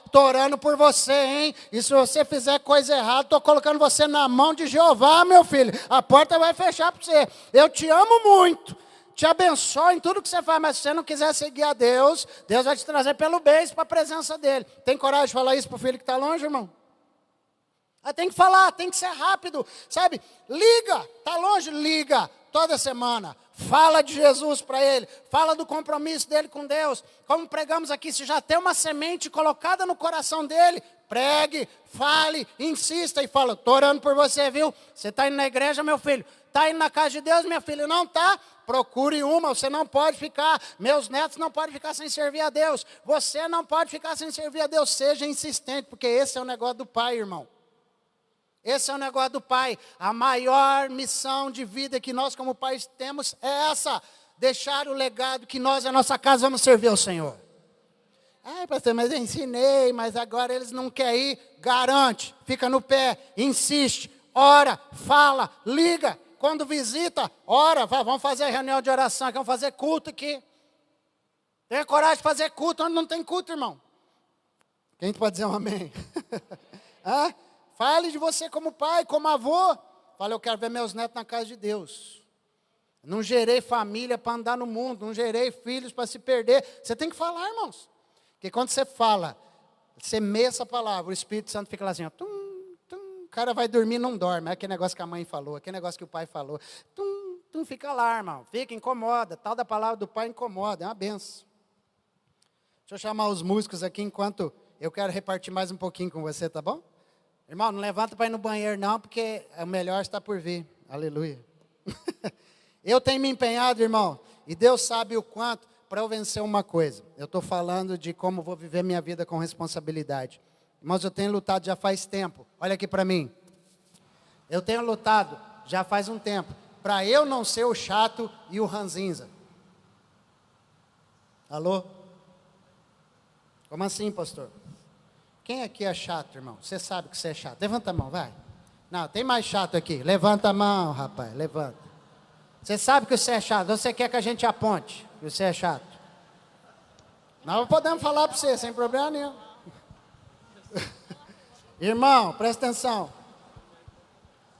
A: estou orando por você, hein? E se você fizer coisa errada, estou colocando você na mão de Jeová, meu filho. A porta vai fechar para você. Eu te amo muito, te abençoo em tudo que você faz, mas se você não quiser seguir a Deus, Deus vai te trazer pelo beijo para a presença dele. Tem coragem de falar isso para o filho que está longe, irmão? Tem que falar, tem que ser rápido, sabe? Liga, está longe? Liga, toda semana. Fala de Jesus para ele, fala do compromisso dele com Deus. Como pregamos aqui, se já tem uma semente colocada no coração dele, pregue, fale, insista e fala, estou orando por você, viu? Você está indo na igreja, meu filho? Está indo na casa de Deus, minha filha? Não está? Procure uma, você não pode ficar, meus netos não podem ficar sem servir a Deus, você não pode ficar sem servir a Deus, seja insistente, porque esse é o negócio do Pai, irmão. Esse é o negócio do Pai. A maior missão de vida que nós como pais temos é essa. Deixar o legado que nós e a nossa casa vamos servir ao Senhor. Pastor, mas eu ensinei, mas agora eles não querem ir. Garante, fica no pé, insiste, ora, fala, liga. Quando visita, ora, vamos fazer reunião de oração, vamos fazer culto aqui. Tenha coragem de fazer culto onde não tem culto, irmão. Quem pode dizer um amém? Fale de você como pai, como avô. Fale, eu quero ver meus netos na casa de Deus. Não gerei família para andar no mundo. Não gerei filhos para se perder. Você tem que falar, irmãos. Porque quando você fala, você meia essa palavra, o Espírito Santo fica lá assim, o cara vai dormir e não dorme. É aquele negócio que a mãe falou, aquele negócio que o pai falou. Fica lá, irmão. Fica, incomoda. Tal da palavra do pai incomoda. É uma benção. Deixa eu chamar os músicos aqui enquanto eu quero repartir mais um pouquinho com você, tá bom? Irmão, não levanta para ir no banheiro não, porque o melhor está por vir. Aleluia. Eu tenho me empenhado, irmão, e Deus sabe o quanto, para eu vencer uma coisa. Eu estou falando de como vou viver minha vida com responsabilidade. Irmãos, eu tenho lutado já faz tempo. Olha aqui para mim. Eu tenho lutado já faz um tempo, para eu não ser o chato e o ranzinza. Alô? Como assim, pastor? Quem aqui é chato, irmão? Você sabe que você é chato. Levanta a mão, vai. Não, tem mais chato aqui. Levanta a mão, rapaz, levanta. Você sabe que você é chato, você quer que a gente aponte que você é chato. Nós podemos falar para você, sem problema nenhum. Irmão, presta atenção.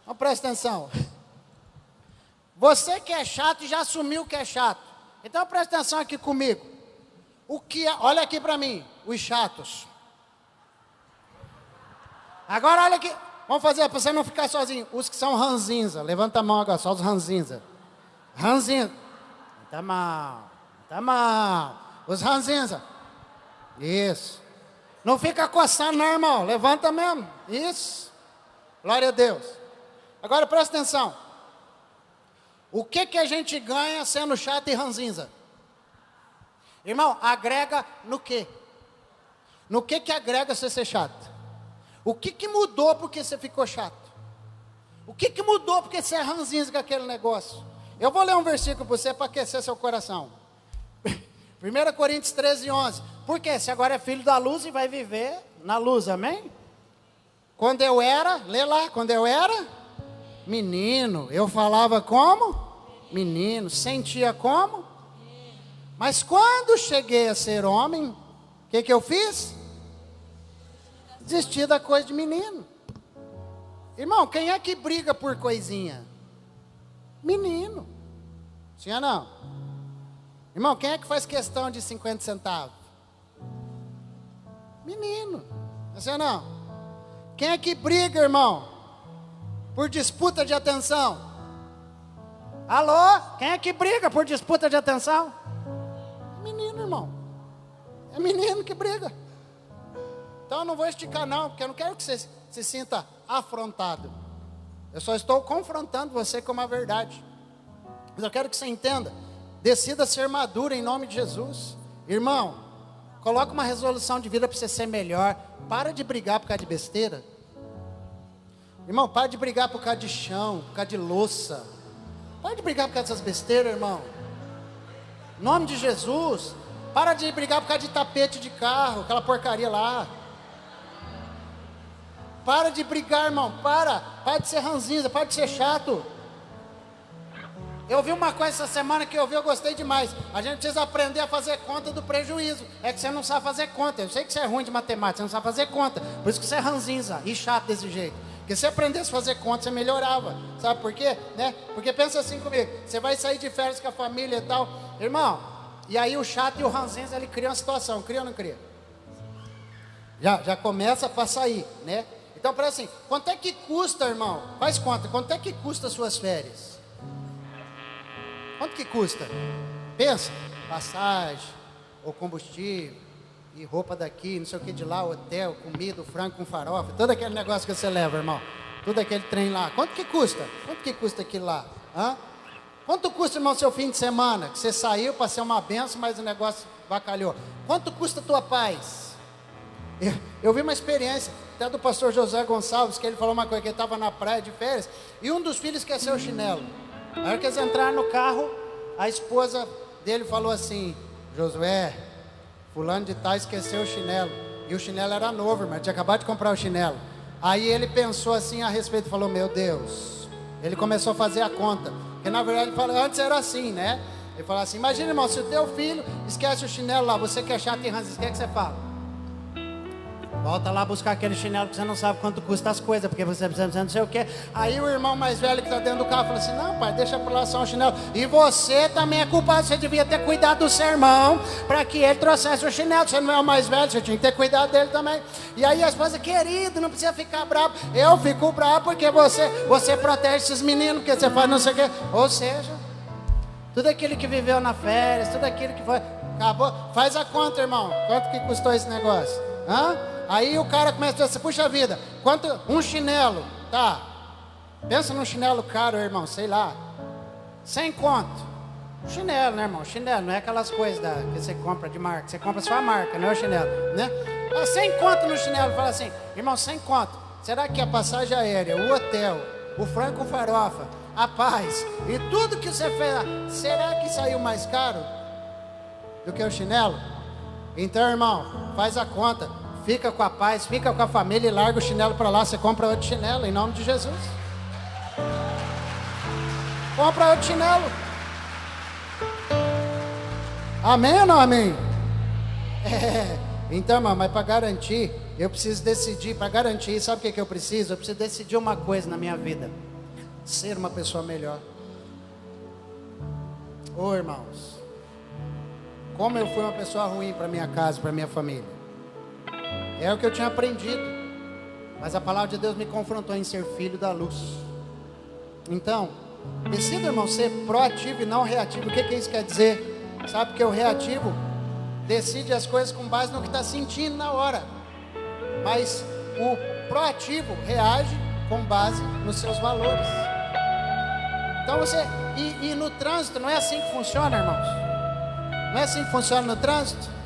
A: Não, presta atenção. Você que é chato já assumiu que é chato. Então presta atenção aqui comigo. Olha aqui para mim, os chatos. Agora olha aqui. Vamos fazer para você não ficar sozinho. Os que são ranzinza. Levanta a mão agora, só os ranzinza. Ranzinza. Tá mal. Tá mal. Os ranzinza. Isso. Não fica coçando, não, irmão. Levanta mesmo. Isso. Glória a Deus. Agora presta atenção. O que a gente ganha sendo chato e ranzinza? Irmão, agrega no quê? No que agrega você ser chato? O que mudou porque você ficou chato? O que mudou porque você é ranzinza com aquele negócio? Eu vou ler um versículo para você para aquecer seu coração. 1 Coríntios 13:11. Por quê? Você agora é filho da luz e vai viver na luz, amém? Quando eu era, lê lá, quando eu era menino, eu falava como? Menino, sentia como? Mas quando cheguei a ser homem, o que eu fiz? Desisti da coisa de menino. Irmão, quem é que briga por coisinha? Menino. Sim ou não? Irmão, quem é que faz questão de 50 centavos? Menino. Sim ou não? Quem é que briga, irmão, por disputa de atenção? Alô? Quem é que briga por disputa de atenção? Menino, irmão. É menino que briga. Então eu não vou esticar não, porque eu não quero que você se sinta afrontado. Eu só estou confrontando você com uma verdade. Mas eu quero que você entenda. Decida ser maduro em nome de Jesus. Irmão, coloca uma resolução de vida para você ser melhor. Para de brigar por causa de besteira. Irmão, para de brigar por causa de chão, por causa de louça. Para de brigar por causa dessas besteiras, irmão. Em nome de Jesus. Para de brigar por causa de tapete de carro, aquela porcaria lá. Para de brigar, irmão. Para de ser ranzinza, para de ser chato. Eu vi uma coisa essa semana que eu gostei demais. A gente precisa aprender a fazer conta do prejuízo. É que você não sabe fazer conta. Eu sei que você é ruim de matemática, você não sabe fazer conta. Por isso que você é ranzinza e chato desse jeito. Porque se você aprendesse a fazer conta, você melhorava. Sabe por quê? Né? Porque pensa assim comigo. Você vai sair de férias com a família e tal. Irmão, e aí o chato e o ranzinza, ele cria uma situação. Cria ou não cria? Já começa para sair, né? Então, para assim, quanto é que custa, irmão? Faz conta, quanto é que custa as suas férias? Quanto que custa? Pensa, passagem, ou combustível, e roupa daqui, não sei o que de lá, hotel, comida, frango com farofa, todo aquele negócio que você leva, irmão. Tudo aquele trem lá. Quanto que custa? Quanto que custa aquilo lá? Hã? Quanto custa, irmão, seu fim de semana? Que você saiu para ser uma benção, mas o negócio bacalhou. Quanto custa a tua paz? Eu vi uma experiência até do pastor José Gonçalves, que ele falou uma coisa, que ele estava na praia de férias, e um dos filhos esqueceu o chinelo. Na hora que eles entraram no carro, a esposa dele falou assim: Josué, fulano de tal esqueceu o chinelo. E o chinelo era novo, irmão, tinha acabado de comprar o chinelo. Aí ele pensou assim a respeito, falou: meu Deus. Ele começou a fazer a conta, porque na verdade ele falou, antes era assim, né? Ele falou assim: imagina, irmão, se o teu filho esquece o chinelo lá, você que é chato e ranzinza, o que é que você fala? Volta lá buscar aquele chinelo que você não sabe quanto custa as coisas, porque você precisa não sei o que. Aí o irmão mais velho que está dentro do carro fala assim: não, pai, deixa por lá só um chinelo. E você também é culpado, você devia ter cuidado do seu irmão para que ele trouxesse o chinelo. Você não é o mais velho, você tinha que ter cuidado dele também. E aí a esposa: querido, não precisa ficar bravo. Eu fico bravo porque você protege esses meninos, porque você faz não sei o que. Ou seja, tudo aquilo que viveu na férias, tudo aquilo que foi, acabou. Faz a conta, irmão, quanto que custou esse negócio? Hã? Aí o cara começa a dizer assim: puxa vida, quanto um chinelo, tá? Pensa num chinelo caro, irmão, sei lá, 100 conto. Chinelo, né, irmão? Chinelo, não é aquelas coisas que você compra de marca, você compra só a marca, não é o chinelo, né? 100 conto no chinelo, fala assim: irmão, 100 conto. Será que a passagem aérea, o hotel, o frango com farofa, a paz e tudo que você fez, será que saiu mais caro do que o chinelo? Então, irmão, faz a conta. Fica com a paz, fica com a família e larga o chinelo para lá. Você compra outro chinelo, em nome de Jesus. Compra outro chinelo. Amém ou não amém? Então, irmão, mas para garantir, eu preciso decidir. Para garantir, sabe o que eu preciso? Eu preciso decidir uma coisa na minha vida: ser uma pessoa melhor. Ô irmãos, como eu fui uma pessoa ruim para minha casa, para minha família. É o que eu tinha aprendido, mas a palavra de Deus me confrontou em ser filho da luz. Então, decida, irmão, ser proativo e não reativo. O que isso quer dizer? Sabe que o reativo decide as coisas com base no que está sentindo na hora, mas o proativo reage com base nos seus valores. Então você, e no trânsito não é assim que funciona, irmãos? Não é assim que funciona no trânsito?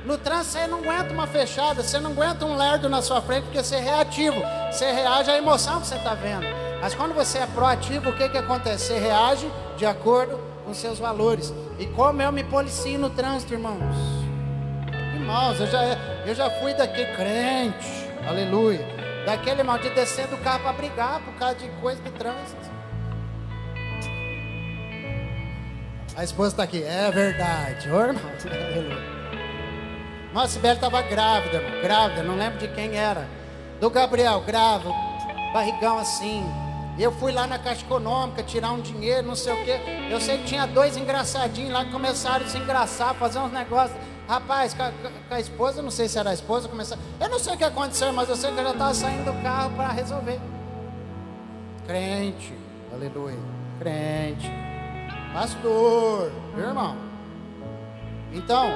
A: No trânsito você não aguenta uma fechada, você não aguenta um lerdo na sua frente, porque você é reativo, você reage à emoção que você está vendo. Mas quando você é proativo, o que acontece? Você reage de acordo com seus valores. E como eu me policio no trânsito, irmãos? Irmãos, eu já fui daquele crente, aleluia, daquele irmão de descer do carro para brigar por causa de coisa do trânsito. A esposa está aqui, é verdade, ô irmão, aleluia. Nossa, Sibeli estava grávida, irmão, grávida, não lembro de quem era. Do Gabriel, grávida, barrigão assim. Eu fui lá na Caixa Econômica tirar um dinheiro, não sei o que. Eu sei que tinha dois engraçadinhos lá que começaram a se engraçar, fazer uns negócios. Rapaz, com a esposa, não sei se era a esposa, começaram. Eu não sei o que aconteceu, mas eu sei que eu já estava saindo do carro para resolver. Crente, aleluia, crente, pastor, irmão. Então,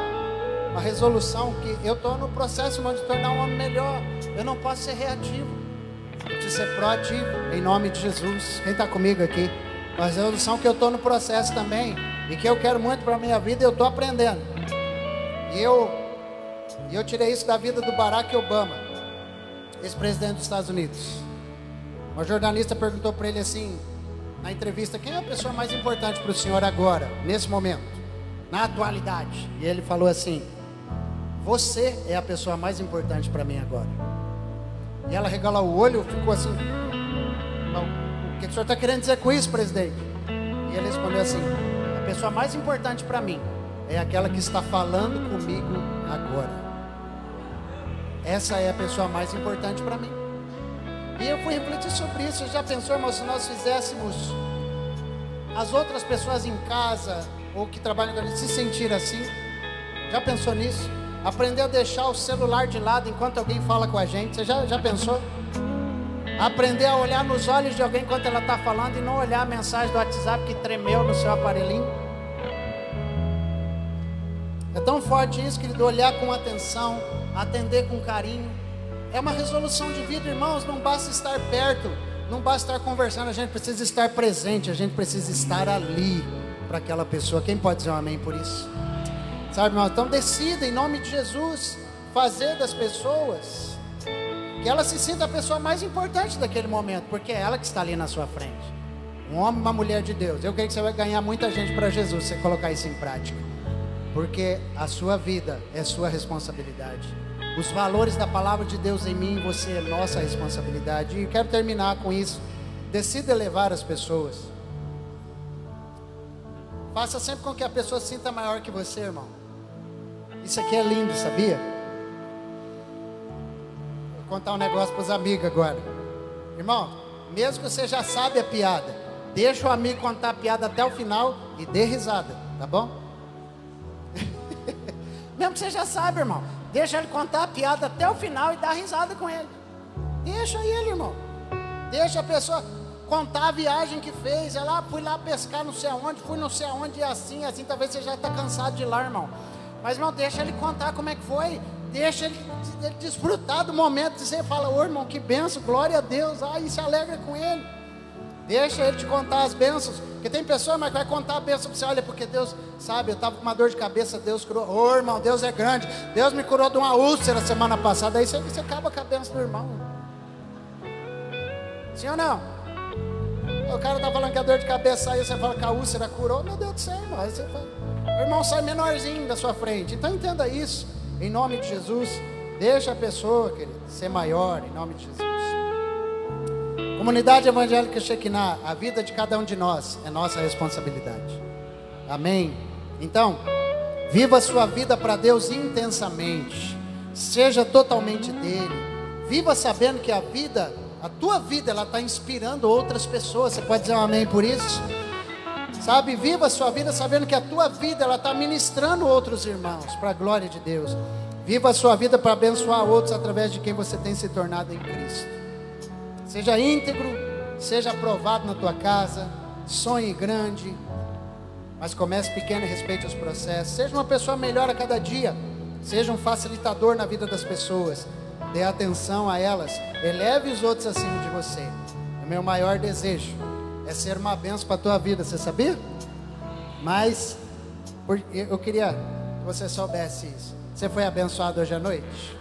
A: uma resolução que eu estou no processo, irmão, de tornar um homem melhor. Eu não posso ser reativo. Eu preciso ser proativo, em nome de Jesus. Quem está comigo aqui? Uma resolução que eu estou no processo também, e que eu quero muito para a minha vida, e eu estou aprendendo. E eu tirei isso da vida do Barack Obama, ex-presidente dos Estados Unidos. Uma jornalista perguntou para ele assim, na entrevista: quem é a pessoa mais importante para o senhor agora, nesse momento, na atualidade? E ele falou assim: você é a pessoa mais importante para mim agora. E ela regalou o olho, ficou assim: o que o senhor está querendo dizer com isso, presidente? E ele respondeu assim: a pessoa mais importante para mim é aquela que está falando comigo agora. Essa é a pessoa mais importante para mim. E eu fui refletir sobre isso. Já pensou, irmão, se nós fizéssemos as outras pessoas em casa ou que trabalham com a gente se sentir assim? Já pensou nisso? Aprender a deixar o celular de lado enquanto alguém fala com a gente. Você já pensou? Aprender a olhar nos olhos de alguém enquanto ela está falando e não olhar a mensagem do WhatsApp que tremeu no seu aparelhinho. É tão forte isso, querido, olhar com atenção, atender com carinho. É uma resolução de vida, irmãos. Não basta estar perto, não basta estar conversando, a gente precisa estar presente, a gente precisa estar ali para aquela pessoa. Quem pode dizer um amém por isso? Sabe, irmão? Então decida, em nome de Jesus, fazer das pessoas que ela se sinta a pessoa mais importante daquele momento, porque é ela que está ali na sua frente. Um homem, uma mulher de Deus. Eu creio que você vai ganhar muita gente para Jesus se você colocar isso em prática, porque a sua vida é sua responsabilidade. Os valores da palavra de Deus em mim e você é nossa responsabilidade. E quero terminar com isso. Decida elevar as pessoas. Faça sempre com que a pessoa se sinta maior que você, irmão. Isso aqui é lindo, sabia? Vou contar um negócio para os amigos agora. Irmão, mesmo que você já sabe a piada, deixa o amigo contar a piada até o final e dê risada, tá bom? Mesmo que você já sabe, irmão, deixa ele contar a piada até o final e dá risada com ele. Deixa ele, irmão. Deixa a pessoa contar a viagem que fez. Ela, fui lá pescar não sei aonde, fui não sei aonde, e assim, talvez você já está cansado de ir lá, irmão. Mas, irmão, deixa ele contar como é que foi. Deixa ele desfrutar do momento. Você fala: ô irmão, que benção, glória a Deus. E se alegra com ele. Deixa ele te contar as bênçãos. Porque tem pessoa, mas vai contar a bênção para você. Olha, porque Deus, sabe, eu estava com uma dor de cabeça, Deus curou. Ô irmão, Deus é grande. Deus me curou de uma úlcera semana passada. Aí você acaba com a bênção do irmão. Sim ou não? O cara está falando que a dor de cabeça saiu, você fala que a úlcera curou. Meu Deus do céu, irmão. Aí você fala, o irmão sai menorzinho da sua frente. Então entenda isso, em nome de Jesus. Deixa a pessoa, querido, ser maior, em nome de Jesus. Comunidade Evangélica Shekinah, a vida de cada um de nós é nossa responsabilidade. Amém? Então, viva a sua vida para Deus intensamente. Seja totalmente dele. Viva sabendo que a tua vida, ela está inspirando outras pessoas. Você pode dizer um amém por isso? Sabe, viva a sua vida sabendo que a tua vida, ela está ministrando outros irmãos, para a glória de Deus. Viva a sua vida para abençoar outros através de quem você tem se tornado em Cristo. Seja íntegro, seja aprovado na tua casa, sonhe grande, mas comece pequeno e respeite os processos. Seja uma pessoa melhor a cada dia, seja um facilitador na vida das pessoas, dê atenção a elas, eleve os outros acima de você. O meu maior desejo é ser uma bênção para a tua vida, você sabia? Mas eu queria que você soubesse isso. Você foi abençoado hoje à noite?